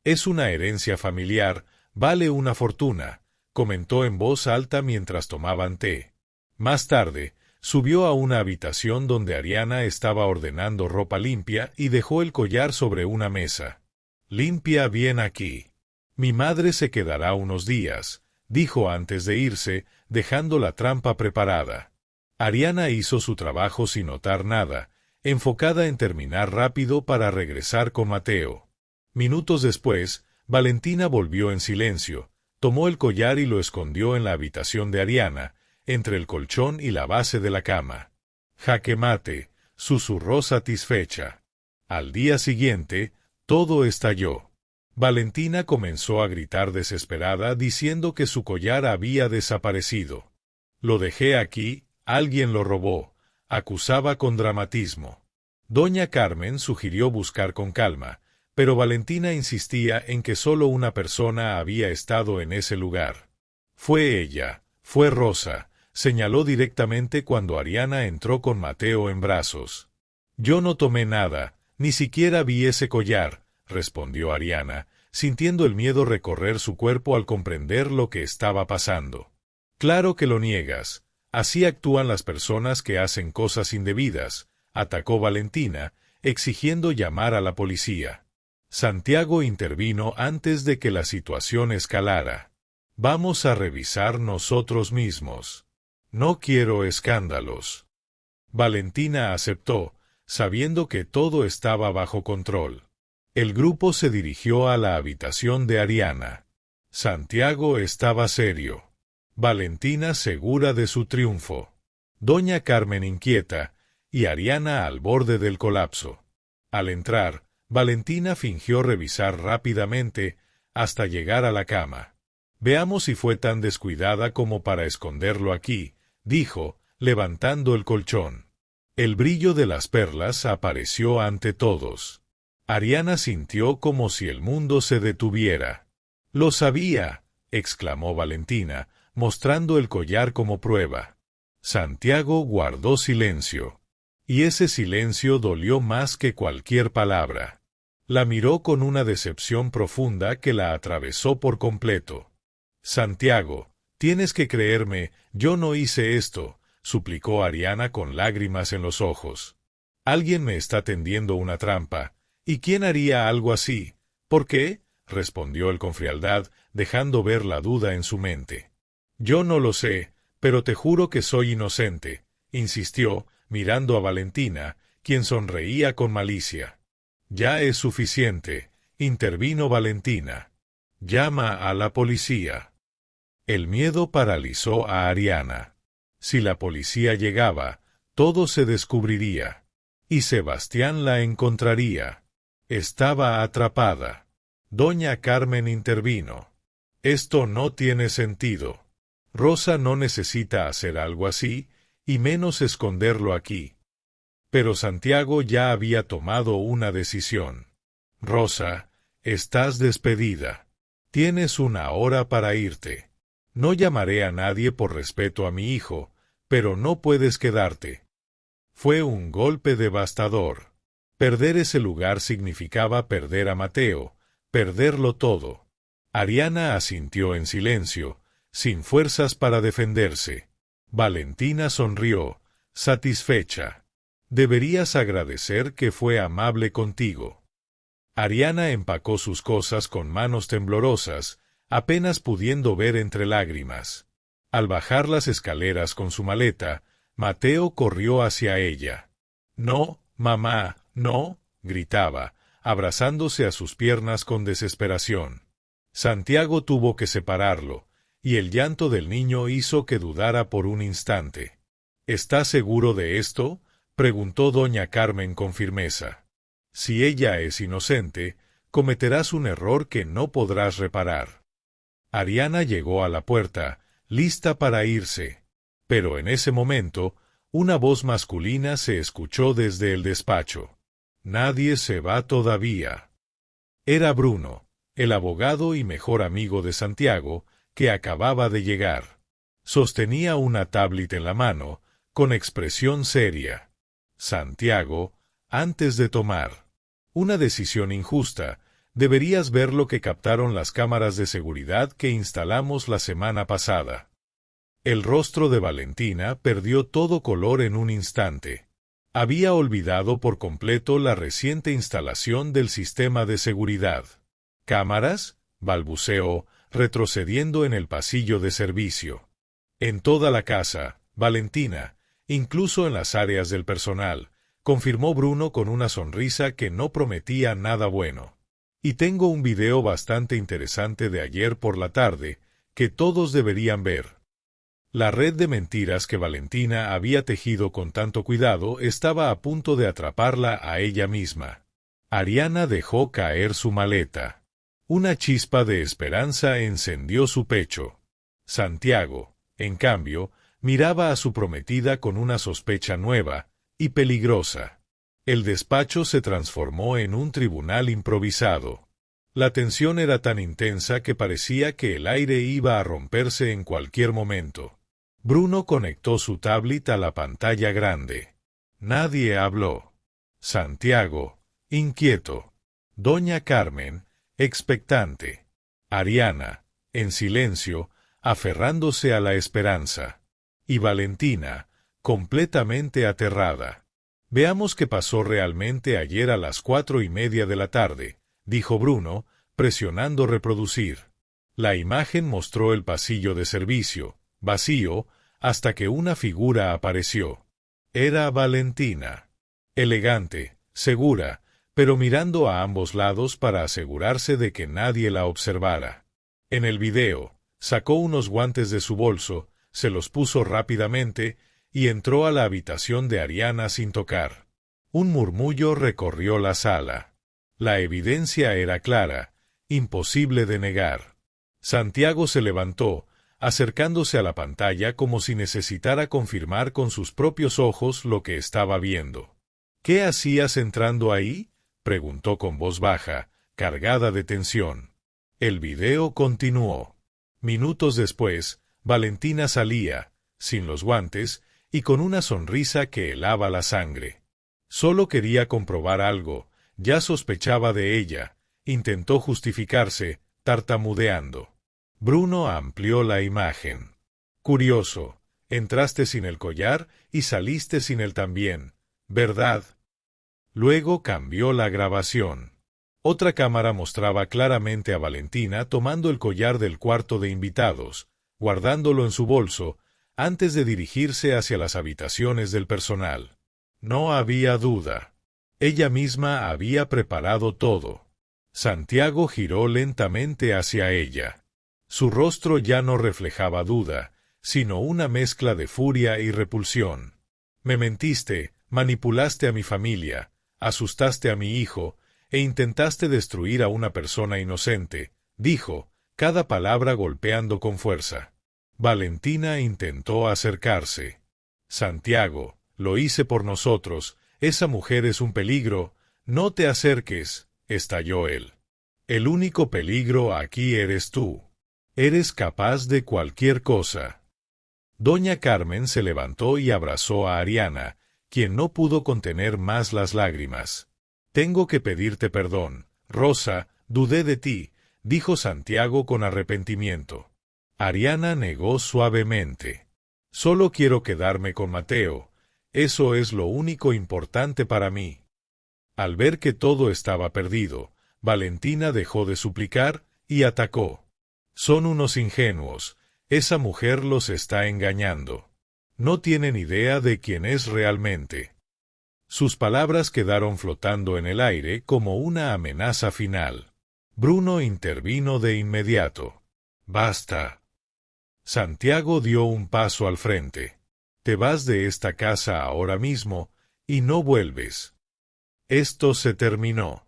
«Es una herencia familiar, vale una fortuna», comentó en voz alta mientras tomaban té. Más tarde, subió a una habitación donde Ariana estaba ordenando ropa limpia y dejó el collar sobre una mesa. «Limpia bien aquí. Mi madre se quedará unos días», dijo antes de irse, dejando la trampa preparada. Ariana hizo su trabajo sin notar nada, enfocada en terminar rápido para regresar con Mateo. Minutos después, Valentina volvió en silencio, tomó el collar y lo escondió en la habitación de Ariana, entre el colchón y la base de la cama. «Jaque mate», susurró satisfecha. Al día siguiente, todo estalló. Valentina comenzó a gritar desesperada diciendo que su collar había desaparecido. «Lo dejé aquí, alguien lo robó», acusaba con dramatismo. Doña Carmen sugirió buscar con calma, pero Valentina insistía en que solo una persona había estado en ese lugar. «Fue ella, fue Rosa», señaló directamente cuando Ariana entró con Mateo en brazos. «Yo no tomé nada, ni siquiera vi ese collar», respondió Ariana, sintiendo el miedo recorrer su cuerpo al comprender lo que estaba pasando. «Claro que lo niegas. Así actúan las personas que hacen cosas indebidas», atacó Valentina, exigiendo llamar a la policía. Santiago intervino antes de que la situación escalara. «Vamos a revisar nosotros mismos. No quiero escándalos». Valentina aceptó, sabiendo que todo estaba bajo control. El grupo se dirigió a la habitación de Ariana. Santiago estaba serio. Valentina segura de su triunfo. Doña Carmen inquieta, y Ariana al borde del colapso. Al entrar, Valentina fingió revisar rápidamente, hasta llegar a la cama. «Veamos si fue tan descuidada como para esconderlo aquí», dijo, levantando el colchón. El brillo de las perlas apareció ante todos. Ariana sintió como si el mundo se detuviera. «Lo sabía», exclamó Valentina, mostrando el collar como prueba. Santiago guardó silencio. Y ese silencio dolió más que cualquier palabra. La miró con una decepción profunda que la atravesó por completo. «Santiago, tienes que creerme, yo no hice esto», suplicó Ariana con lágrimas en los ojos. Alguien me está tendiendo una trampa. ¿Y quién haría algo así? ¿Por qué? Respondió él con frialdad, dejando ver la duda en su mente. Yo no lo sé, pero te juro que soy inocente, insistió, mirando a Valentina, quien sonreía con malicia. Ya es suficiente, intervino Valentina. Llama a la policía. El miedo paralizó a Ariana. Si la policía llegaba, todo se descubriría. Y Sebastián la encontraría. Estaba atrapada. Doña Carmen intervino. Esto no tiene sentido. Rosa no necesita hacer algo así, y menos esconderlo aquí. Pero Santiago ya había tomado una decisión. Rosa, estás despedida. Tienes una hora para irte. No llamaré a nadie por respeto a mi hijo, pero no puedes quedarte. Fue un golpe devastador. Perder ese lugar significaba perder a Mateo, perderlo todo. Ariana asintió en silencio, sin fuerzas para defenderse. Valentina sonrió, satisfecha. Deberías agradecer que fue amable contigo. Ariana empacó sus cosas con manos temblorosas, apenas pudiendo ver entre lágrimas. Al bajar las escaleras con su maleta, Mateo corrió hacia ella. «No, mamá, no», gritaba, abrazándose a sus piernas con desesperación. Santiago tuvo que separarlo, y el llanto del niño hizo que dudara por un instante. «¿Estás seguro de esto?», preguntó doña Carmen con firmeza. «Si ella es inocente, cometerás un error que no podrás reparar». Ariana llegó a la puerta, lista para irse. Pero en ese momento, una voz masculina se escuchó desde el despacho. «Nadie se va todavía». Era Bruno, el abogado y mejor amigo de Santiago, que acababa de llegar. Sostenía una tablet en la mano, con expresión seria. «Santiago, antes de tomar una decisión injusta, deberías ver lo que captaron las cámaras de seguridad que instalamos la semana pasada». El rostro de Valentina perdió todo color en un instante. Había olvidado por completo la reciente instalación del sistema de seguridad. «¿Cámaras?», balbuceó, retrocediendo en el pasillo de servicio. «En toda la casa, Valentina, incluso en las áreas del personal», confirmó Bruno con una sonrisa que no prometía nada bueno. «Y tengo un video bastante interesante de ayer por la tarde, que todos deberían ver». La red de mentiras que Valentina había tejido con tanto cuidado estaba a punto de atraparla a ella misma. Ariana dejó caer su maleta. Una chispa de esperanza encendió su pecho. Santiago, en cambio, miraba a su prometida con una sospecha nueva y peligrosa. El despacho se transformó en un tribunal improvisado. La tensión era tan intensa que parecía que el aire iba a romperse en cualquier momento. Bruno conectó su tablet a la pantalla grande. Nadie habló. Santiago, inquieto. Doña Carmen, expectante. Ariana, en silencio, aferrándose a la esperanza. Y Valentina, completamente aterrada. «Veamos qué pasó realmente ayer a las 4:30 de la tarde», dijo Bruno, presionando reproducir. La imagen mostró el pasillo de servicio, vacío, hasta que una figura apareció. Era Valentina. Elegante, segura, pero mirando a ambos lados para asegurarse de que nadie la observara. En el video, sacó unos guantes de su bolso, se los puso rápidamente y entró a la habitación de Ariana sin tocar. Un murmullo recorrió la sala. La evidencia era clara, imposible de negar. Santiago se levantó, acercándose a la pantalla como si necesitara confirmar con sus propios ojos lo que estaba viendo. «¿Qué hacías entrando ahí?», preguntó con voz baja, cargada de tensión. El video continuó. Minutos después, Valentina salía, sin los guantes, y con una sonrisa que helaba la sangre. Solo quería comprobar algo, ya sospechaba de ella, intentó justificarse, tartamudeando. Bruno amplió la imagen. «Curioso, Entraste sin el collar y saliste sin él también, ¿verdad? Luego cambió la grabación. Otra cámara mostraba claramente a Valentina tomando el collar del cuarto de invitados, guardándolo en su bolso, antes de dirigirse hacia las habitaciones del personal. No había duda. Ella misma había preparado todo. Santiago giró lentamente hacia ella. Su rostro ya no reflejaba duda, sino una mezcla de furia y repulsión. Me mentiste, manipulaste a mi familia, asustaste a mi hijo, e intentaste destruir a una persona inocente, dijo, cada palabra golpeando con fuerza. Valentina intentó acercarse. Santiago, lo hice por nosotros, esa mujer es un peligro, no te acerques, estalló él. El único peligro aquí eres tú. Eres capaz de cualquier cosa. Doña Carmen se levantó y abrazó a Ariana, quien no pudo contener más las lágrimas. Tengo que pedirte perdón, Rosa, dudé de ti, dijo Santiago con arrepentimiento. Ariana negó suavemente. Solo quiero quedarme con Mateo, eso es lo único importante para mí. Al ver que todo estaba perdido, Valentina dejó de suplicar y atacó. Son unos ingenuos, esa mujer los está engañando. No tienen idea de quién es realmente. Sus palabras quedaron flotando en el aire como una amenaza final. Bruno intervino de inmediato. Basta. Santiago dio un paso al frente. Te vas de esta casa ahora mismo y no vuelves. Esto se terminó.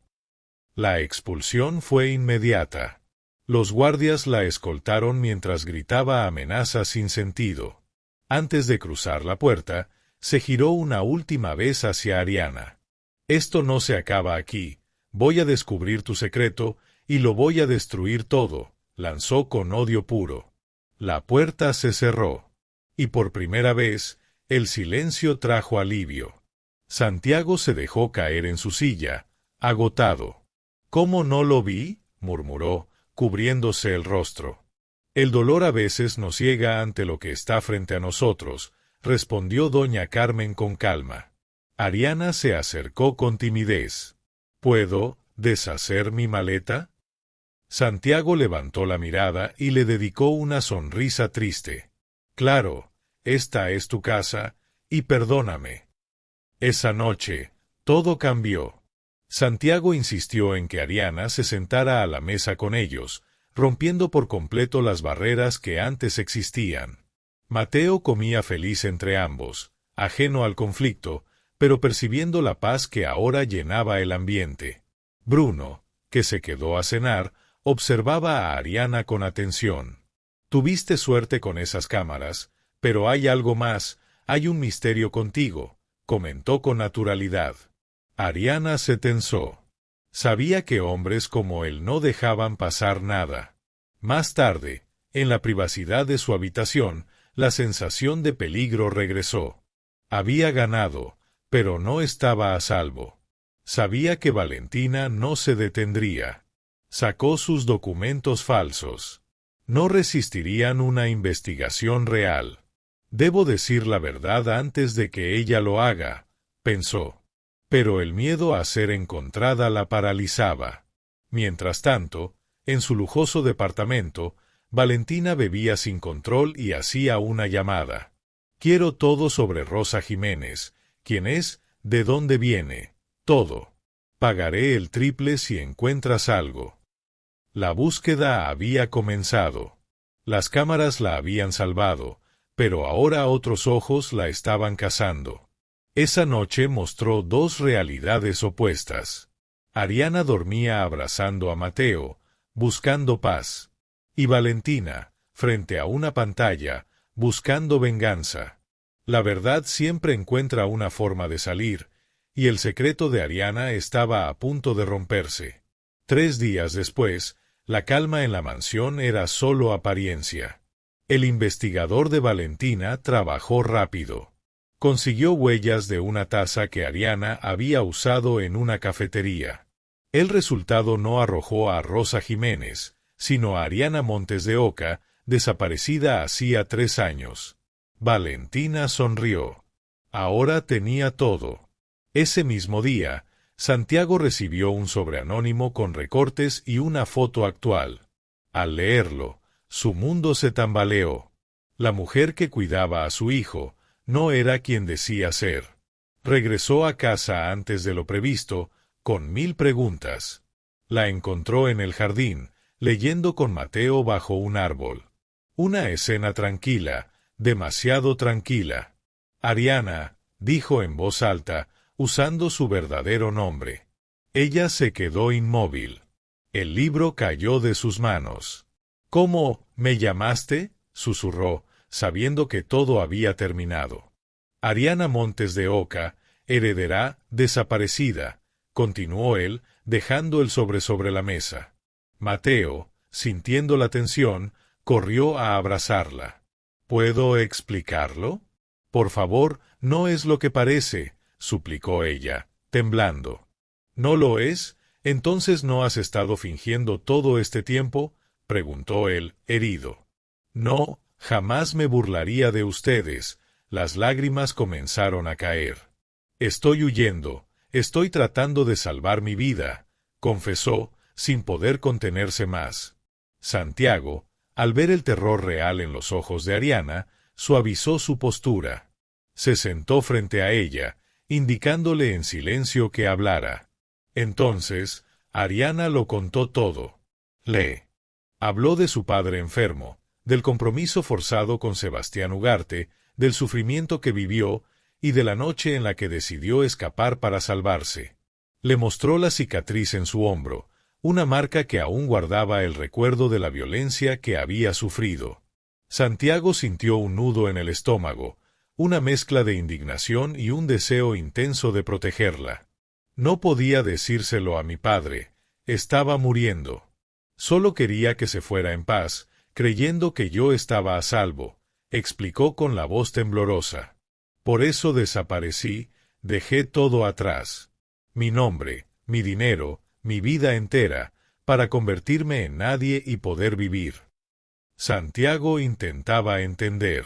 La expulsión fue inmediata. Los guardias la escoltaron mientras gritaba amenazas sin sentido. Antes de cruzar la puerta, se giró una última vez hacia Ariana. Esto no se acaba aquí, voy a descubrir tu secreto y lo voy a destruir todo, lanzó con odio puro. La puerta se cerró. Y por primera vez, el silencio trajo alivio. Santiago se dejó caer en su silla, agotado. ¿Cómo no lo vi?, murmuró, cubriéndose el rostro. El dolor a veces nos ciega ante lo que está frente a nosotros, respondió doña Carmen con calma. Ariana se acercó con timidez. ¿Puedo deshacer mi maleta? Santiago levantó la mirada y le dedicó una sonrisa triste. Claro, esta es tu casa, y perdóname. Esa noche, todo cambió. Santiago insistió en que Ariana se sentara a la mesa con ellos, rompiendo por completo las barreras que antes existían. Mateo comía feliz entre ambos, ajeno al conflicto, pero percibiendo la paz que ahora llenaba el ambiente. Bruno, que se quedó a cenar, observaba a Ariana con atención. Tuviste suerte con esas cámaras, pero hay algo más, hay un misterio contigo, comentó con naturalidad. Ariana se tensó. Sabía que hombres como él no dejaban pasar nada. Más tarde, en la privacidad de su habitación, la sensación de peligro regresó. Había ganado, pero no estaba a salvo. Sabía que Valentina no se detendría. Sacó sus documentos falsos. No resistirían una investigación real. Debo decir la verdad antes de que ella lo haga, pensó. Pero el miedo a ser encontrada la paralizaba. Mientras tanto, en su lujoso departamento, Valentina bebía sin control y hacía una llamada. Quiero todo sobre Rosa Jiménez, quién es, de dónde viene, todo. Pagaré el triple si encuentras algo. La búsqueda había comenzado. Las cámaras la habían salvado, pero ahora otros ojos la estaban cazando. Esa noche mostró dos realidades opuestas. Ariana dormía abrazando a Mateo, buscando paz. Y Valentina, frente a una pantalla, buscando venganza. La verdad siempre encuentra una forma de salir, y el secreto de Ariana estaba a punto de romperse. 3 días después, la calma en la mansión era solo apariencia. El investigador de Valentina trabajó rápido. Consiguió huellas de una taza que Ariana había usado en una cafetería. El resultado no arrojó a Rosa Jiménez, sino a Ariana Montes de Oca, desaparecida hacía 3 años. Valentina sonrió. Ahora tenía todo. Ese mismo día, Santiago recibió un sobre anónimo con recortes y una foto actual. Al leerlo, su mundo se tambaleó. La mujer que cuidaba a su hijo no era quien decía ser. Regresó a casa antes de lo previsto, con 1000 preguntas. La encontró en el jardín, leyendo con Mateo bajo un árbol. Una escena tranquila, demasiado tranquila. Ariana, dijo en voz alta, usando su verdadero nombre. Ella se quedó inmóvil. El libro cayó de sus manos. ¿Cómo me llamaste?, susurró, sabiendo que todo había terminado. Ariana Montes de Oca, heredera, desaparecida, continuó él, dejando el sobre la mesa. Mateo, sintiendo la tensión, corrió a abrazarla. ¿Puedo explicarlo? Por favor, no es lo que parece, suplicó ella, temblando. ¿No lo es? ¿Entonces no has estado fingiendo todo este tiempo?, preguntó él, herido. No, jamás me burlaría de ustedes. Las lágrimas comenzaron a caer. Estoy huyendo, estoy tratando de salvar mi vida, confesó, sin poder contenerse más. Santiago, al ver el terror real en los ojos de Ariana, suavizó su postura. Se sentó frente a ella, indicándole en silencio que hablara. Entonces, Ariana lo contó todo. Le habló de su padre enfermo, del compromiso forzado con Sebastián Ugarte, del sufrimiento que vivió y de la noche en la que decidió escapar para salvarse. Le mostró la cicatriz en su hombro, una marca que aún guardaba el recuerdo de la violencia que había sufrido. Santiago sintió un nudo en el estómago, una mezcla de indignación y un deseo intenso de protegerla. No podía decírselo a mi padre, estaba muriendo. Solo quería que se fuera en paz, creyendo que yo estaba a salvo, explicó con la voz temblorosa. Por eso desaparecí, dejé todo atrás. Mi nombre, mi dinero, mi vida entera, para convertirme en nadie y poder vivir. Santiago intentaba entender.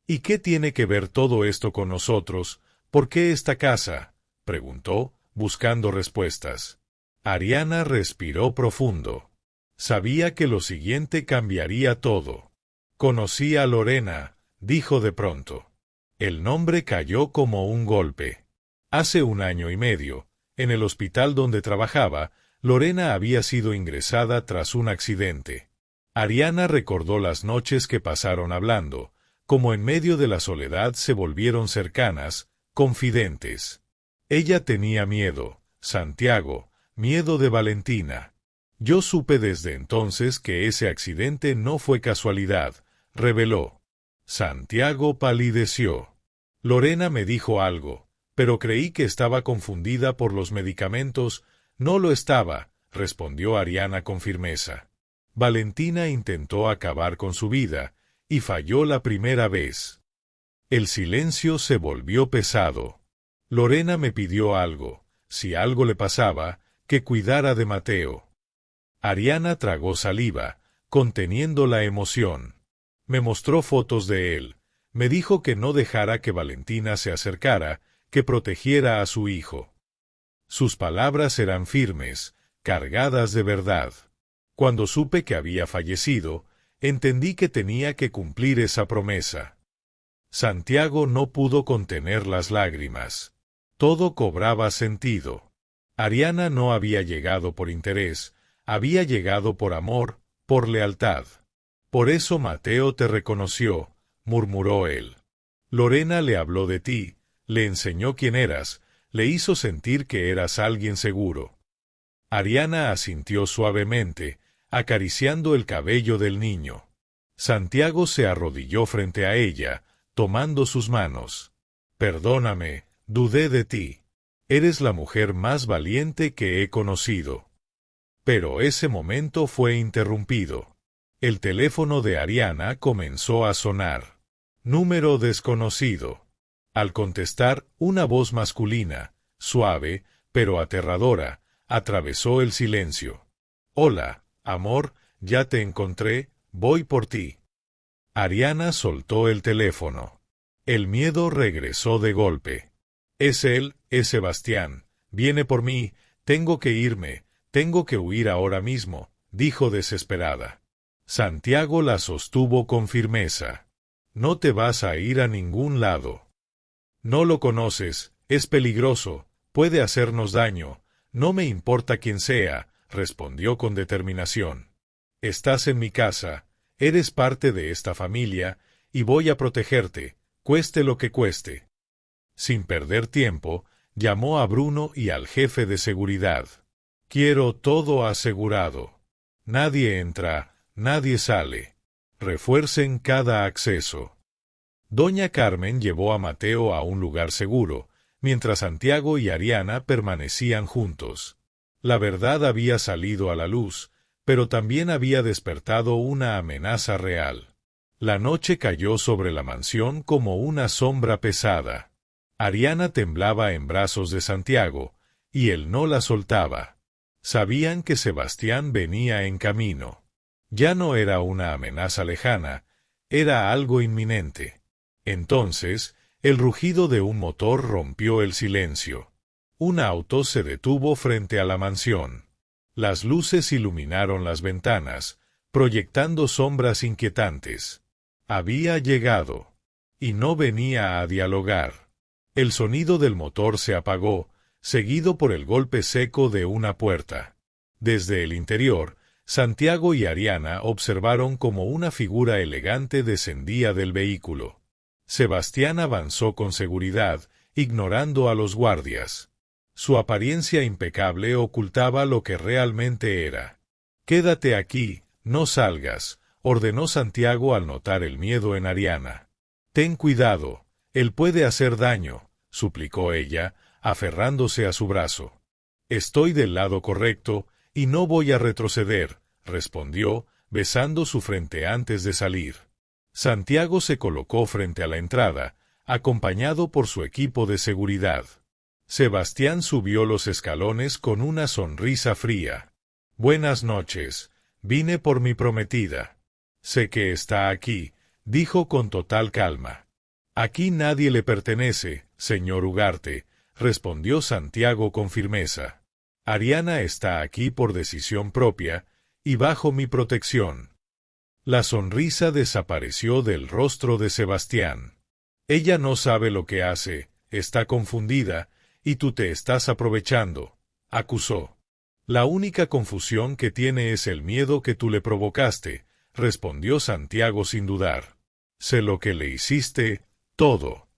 ¿Y qué tiene que ver todo esto con nosotros? ¿Por qué esta casa?, preguntó, buscando respuestas. Ariana respiró profundo. Sabía que lo siguiente cambiaría todo. Conocí a Lorena, dijo de pronto. El nombre cayó como un golpe. Hace 1 año y medio, en el hospital donde trabajaba, Lorena había sido ingresada tras un accidente. Ariana recordó las noches que pasaron hablando, como en medio de la soledad se volvieron cercanas, confidentes. Ella tenía miedo, Santiago, miedo de Valentina. Yo supe desde entonces que ese accidente no fue casualidad, reveló. Santiago palideció. Lorena me dijo algo, pero creí que estaba confundida por los medicamentos. No lo estaba, respondió Ariana con firmeza. Valentina intentó acabar con su vida, y falló la primera vez. El silencio se volvió pesado. Lorena me pidió algo, si algo le pasaba, que cuidara de Mateo. Ariana tragó saliva, conteniendo la emoción. Me mostró fotos de él. Me dijo que no dejara que Valentina se acercara, que protegiera a su hijo. Sus palabras eran firmes, cargadas de verdad. Cuando supe que había fallecido, entendí que tenía que cumplir esa promesa. Santiago no pudo contener las lágrimas. Todo cobraba sentido. Ariana no había llegado por interés, había llegado por amor, por lealtad. Por eso Mateo te reconoció, murmuró él. Lorena le habló de ti, le enseñó quién eras, le hizo sentir que eras alguien seguro. Ariana asintió suavemente, acariciando el cabello del niño. Santiago se arrodilló frente a ella, tomando sus manos. Perdóname, dudé de ti. Eres la mujer más valiente que he conocido. Pero ese momento fue interrumpido. El teléfono de Ariana comenzó a sonar. Número desconocido. Al contestar, una voz masculina, suave, pero aterradora, atravesó el silencio. Hola, amor, ya te encontré, voy por ti. Ariana soltó el teléfono. El miedo regresó de golpe. Es él, es Sebastián. Viene por mí, tengo que irme, tengo que huir ahora mismo, dijo desesperada. Santiago la sostuvo con firmeza. No te vas a ir a ningún lado. No lo conoces, es peligroso, puede hacernos daño, no me importa quién sea, respondió con determinación. Estás en mi casa, eres parte de esta familia, y voy a protegerte, cueste lo que cueste. Sin perder tiempo, llamó a Bruno y al jefe de seguridad. Quiero todo asegurado. Nadie entra, nadie sale. Refuercen cada acceso. Doña Carmen llevó a Mateo a un lugar seguro, mientras Santiago y Ariana permanecían juntos. La verdad había salido a la luz, pero también había despertado una amenaza real. La noche cayó sobre la mansión como una sombra pesada. Ariana temblaba en brazos de Santiago, y él no la soltaba. Sabían que Sebastián venía en camino. Ya no era una amenaza lejana, era algo inminente. Entonces, el rugido de un motor rompió el silencio. Un auto se detuvo frente a la mansión. Las luces iluminaron las ventanas, proyectando sombras inquietantes. Había llegado. Y no venía a dialogar. El sonido del motor se apagó, seguido por el golpe seco de una puerta. Desde el interior, Santiago y Ariana observaron cómo una figura elegante descendía del vehículo. Sebastián avanzó con seguridad, ignorando a los guardias. Su apariencia impecable ocultaba lo que realmente era. «Quédate aquí, no salgas», ordenó Santiago al notar el miedo en Ariana. «Ten cuidado, él puede hacer daño», suplicó ella, aferrándose a su brazo. «Estoy del lado correcto, y no voy a retroceder», respondió, besando su frente antes de salir. Santiago se colocó frente a la entrada, acompañado por su equipo de seguridad. Sebastián subió los escalones con una sonrisa fría. «Buenas noches, vine por mi prometida». «Sé que está aquí», dijo con total calma. «Aquí nadie le pertenece, señor Ugarte», respondió Santiago con firmeza. «Ariana está aquí por decisión propia, y bajo mi protección». La sonrisa desapareció del rostro de Sebastián. «Ella no sabe lo que hace, está confundida, y tú te estás aprovechando», acusó. «La única confusión que tiene es el miedo que tú le provocaste», respondió Santiago sin dudar. «Sé lo que le hiciste, todo».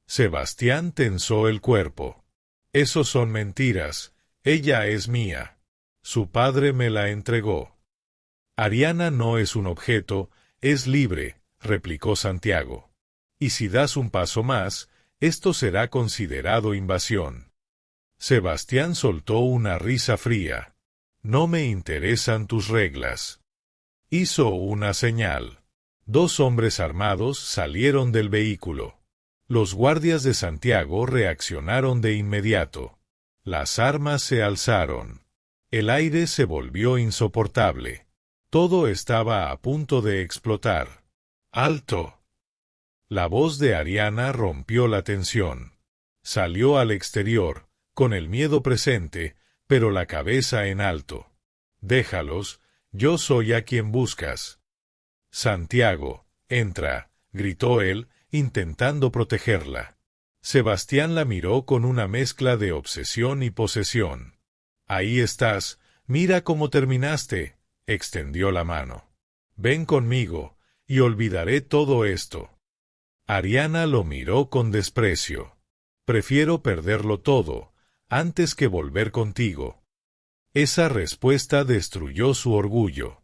Sebastián tensó el cuerpo. «Eso son mentiras, ella es mía. Su padre me la entregó». «Ariana no es un objeto, es libre», replicó Santiago. «Y si das un paso más, esto será considerado invasión». Sebastián soltó una risa fría. «No me interesan tus reglas». Hizo una señal. 2 hombres armados salieron del vehículo. Los guardias de Santiago reaccionaron de inmediato. Las armas se alzaron. El aire se volvió insoportable. Todo estaba a punto de explotar. «¡Alto!». La voz de Ariana rompió la tensión. Salió al exterior, con el miedo presente, pero la cabeza en alto. «Déjalos, yo soy a quien buscas». «Santiago, entra», gritó él, intentando protegerla. Sebastián la miró con una mezcla de obsesión y posesión. «Ahí estás, mira cómo terminaste», extendió la mano. «Ven conmigo, y olvidaré todo esto». Ariana lo miró con desprecio. «Prefiero perderlo todo, antes que volver contigo». Esa respuesta destruyó su orgullo.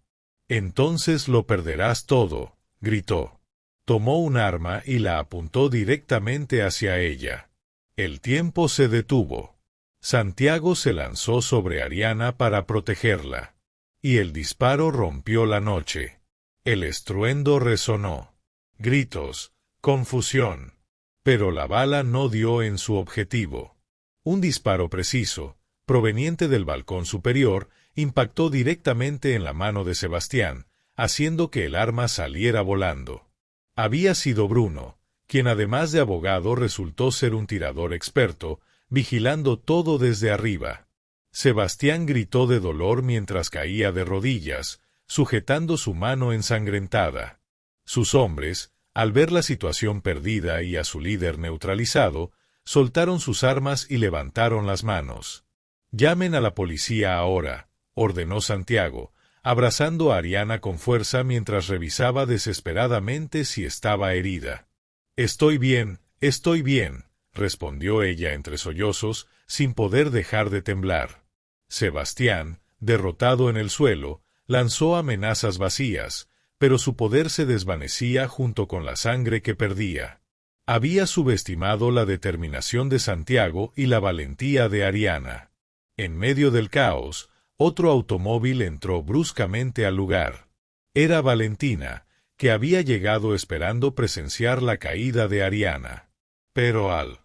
«Entonces lo perderás todo», gritó. Tomó un arma y la apuntó directamente hacia ella. El tiempo se detuvo. Santiago se lanzó sobre Ariana para protegerla. Y el disparo rompió la noche. El estruendo resonó. Gritos, confusión. Pero la bala no dio en su objetivo. Un disparo preciso, proveniente del balcón superior, impactó directamente en la mano de Sebastián, haciendo que el arma saliera volando. Había sido Bruno, quien además de abogado resultó ser un tirador experto, vigilando todo desde arriba. Sebastián gritó de dolor mientras caía de rodillas, sujetando su mano ensangrentada. Sus hombres, al ver la situación perdida y a su líder neutralizado, soltaron sus armas y levantaron las manos. «Llamen a la policía ahora», ordenó Santiago, abrazando a Ariana con fuerza mientras revisaba desesperadamente si estaba herida. «Estoy bien», respondió ella entre sollozos, sin poder dejar de temblar. Sebastián, derrotado en el suelo, lanzó amenazas vacías, pero su poder se desvanecía junto con la sangre que perdía. Había subestimado la determinación de Santiago y la valentía de Ariana. En medio del caos, otro automóvil entró bruscamente al lugar. Era Valentina, que había llegado esperando presenciar la caída de Ariana. Pero al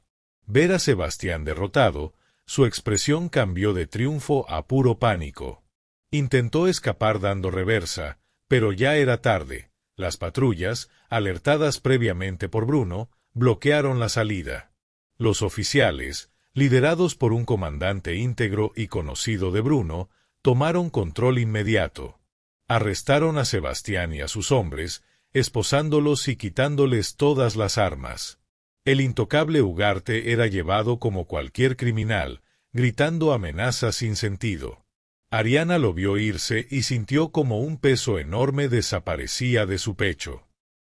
ver a Sebastián derrotado, su expresión cambió de triunfo a puro pánico. Intentó escapar dando reversa, pero ya era tarde. Las patrullas, alertadas previamente por Bruno, bloquearon la salida. Los oficiales, liderados por un comandante íntegro y conocido de Bruno, tomaron control inmediato. Arrestaron a Sebastián y a sus hombres, esposándolos y quitándoles todas las armas. El intocable Ugarte era llevado como cualquier criminal, gritando amenazas sin sentido. Ariana lo vio irse y sintió como un peso enorme desaparecía de su pecho.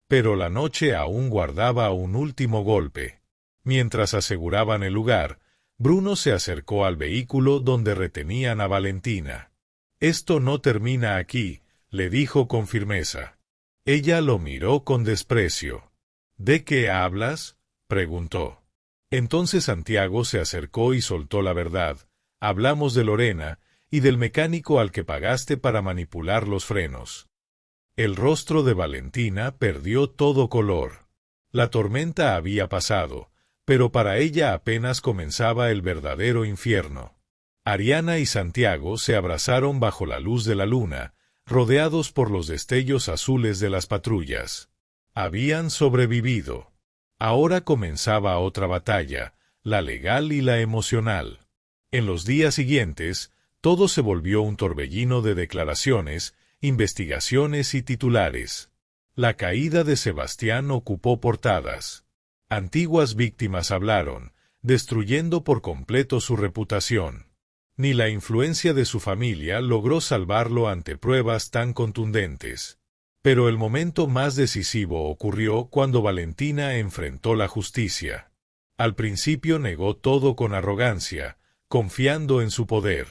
Pero la noche aún guardaba un último golpe. Mientras aseguraban el lugar, Bruno se acercó al vehículo donde retenían a Valentina. «Esto no termina aquí», le dijo con firmeza. Ella lo miró con desprecio. «¿De qué hablas?», preguntó. Entonces Santiago se acercó y soltó la verdad. «Hablamos de Lorena y del mecánico al que pagaste para manipular los frenos». El rostro de Valentina perdió todo color. La tormenta había pasado, pero para ella apenas comenzaba el verdadero infierno. Ariana y Santiago se abrazaron bajo la luz de la luna, rodeados por los destellos azules de las patrullas. Habían sobrevivido. Ahora comenzaba otra batalla, la legal y la emocional. En los días siguientes, todo se volvió un torbellino de declaraciones, investigaciones y titulares. La caída de Sebastián ocupó portadas. Antiguas víctimas hablaron, destruyendo por completo su reputación. Ni la influencia de su familia logró salvarlo ante pruebas tan contundentes. Pero el momento más decisivo ocurrió cuando Valentina enfrentó la justicia. Al principio negó todo con arrogancia, confiando en su poder.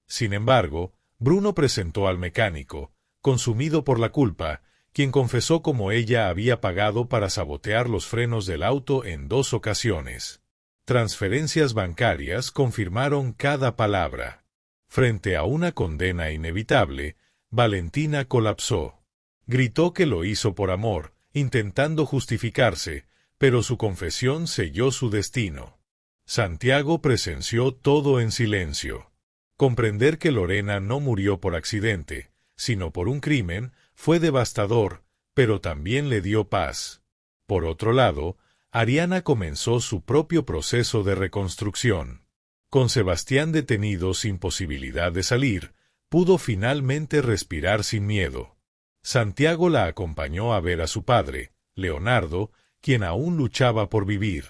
Sin embargo, Bruno presentó al mecánico, consumido por la culpa, quien confesó cómo ella había pagado para sabotear los frenos del auto en 2 ocasiones. Transferencias bancarias confirmaron cada palabra. Frente a una condena inevitable, Valentina colapsó. Gritó que lo hizo por amor, intentando justificarse, pero su confesión selló su destino. Santiago presenció todo en silencio. Comprender que Lorena no murió por accidente, sino por un crimen, fue devastador, pero también le dio paz. Por otro lado, Ariana comenzó su propio proceso de reconstrucción. Con Sebastián detenido sin posibilidad de salir, pudo finalmente respirar sin miedo. Santiago la acompañó a ver a su padre, Leonardo, quien aún luchaba por vivir.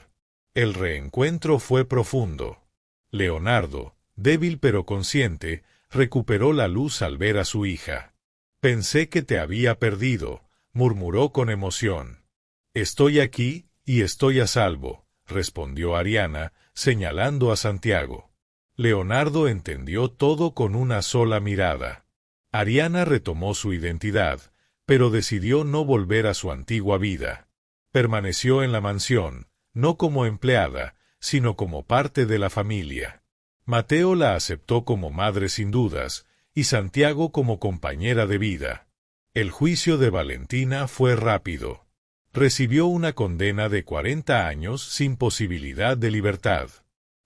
El reencuentro fue profundo. Leonardo, débil pero consciente, recuperó la luz al ver a su hija. «Pensé que te había perdido», murmuró con emoción. «Estoy aquí, y estoy a salvo», respondió Ariana, señalando a Santiago. Leonardo entendió todo con una sola mirada. Ariana retomó su identidad, pero decidió no volver a su antigua vida. Permaneció en la mansión, no como empleada, sino como parte de la familia. Mateo la aceptó como madre sin dudas, y Santiago como compañera de vida. El juicio de Valentina fue rápido. Recibió una condena de 40 años sin posibilidad de libertad.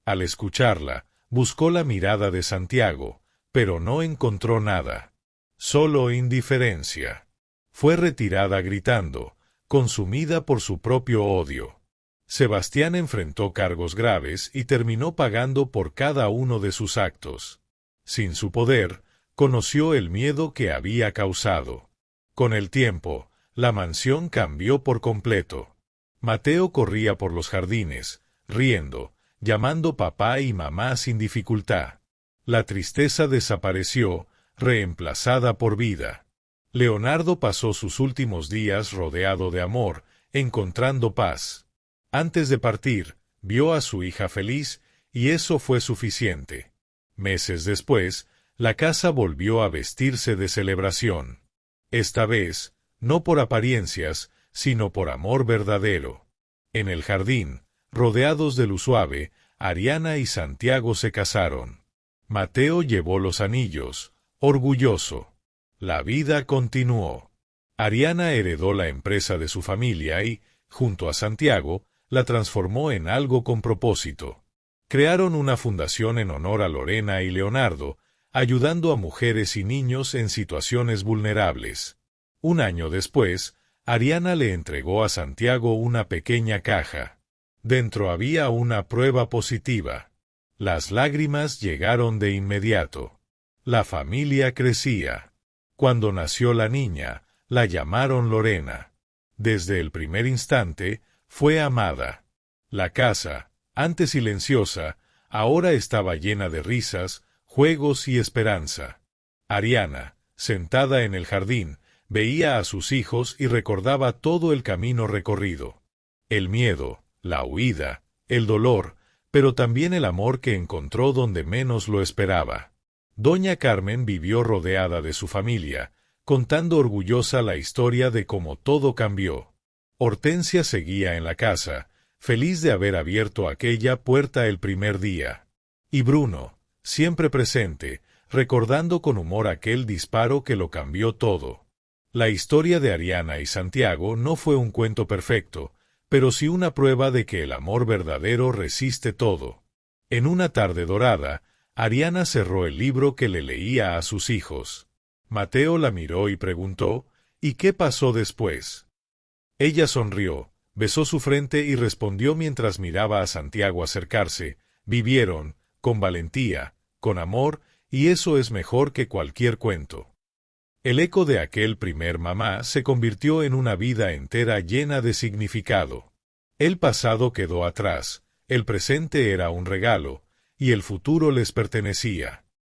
Al escucharla, buscó la mirada de Santiago, pero no encontró nada. Solo indiferencia. Fue retirada gritando, consumida por su propio odio. Sebastián enfrentó cargos graves y terminó pagando por cada uno de sus actos. Sin su poder, conoció el miedo que había causado. Con el tiempo, la mansión cambió por completo. Mateo corría por los jardines, riendo, llamando papá y mamá sin dificultad. La tristeza desapareció, reemplazada por vida. Leonardo pasó sus últimos días rodeado de amor, encontrando paz. Antes de partir, vio a su hija feliz, y eso fue suficiente. Meses después, la casa volvió a vestirse de celebración. Esta vez, no por apariencias, sino por amor verdadero. En el jardín, rodeados de luz suave, Ariana y Santiago se casaron. Mateo llevó los anillos, orgulloso. La vida continuó. Ariana heredó la empresa de su familia y, junto a Santiago, la transformó en algo con propósito. Crearon una fundación en honor a Lorena y Leonardo, ayudando a mujeres y niños en situaciones vulnerables. Un año después, Ariana le entregó a Santiago una pequeña caja. Dentro había una prueba positiva. Las lágrimas llegaron de inmediato. La familia crecía. Cuando nació la niña, la llamaron Lorena. Desde el primer instante, fue amada. La casa, antes silenciosa, ahora estaba llena de risas, juegos y esperanza. Ariana, sentada en el jardín, veía a sus hijos y recordaba todo el camino recorrido. El miedo, la huida, el dolor, pero también el amor que encontró donde menos lo esperaba. Doña Carmen vivió rodeada de su familia, contando orgullosa la historia de cómo todo cambió. Hortensia seguía en la casa, feliz de haber abierto aquella puerta el primer día. Y Bruno, siempre presente, recordando con humor aquel disparo que lo cambió todo. La historia de Ariana y Santiago no fue un cuento perfecto, pero sí una prueba de que el amor verdadero resiste todo. En una tarde dorada, Ariana cerró el libro que le leía a sus hijos. Mateo la miró y preguntó, ¿y qué pasó después? Ella sonrió, besó su frente y respondió mientras miraba a Santiago acercarse, vivieron, con valentía, con amor, y eso es mejor que cualquier cuento. El eco de aquel primer mamá se convirtió en una vida entera llena de significado. El pasado quedó atrás, el presente era un regalo, y el futuro les pertenecía.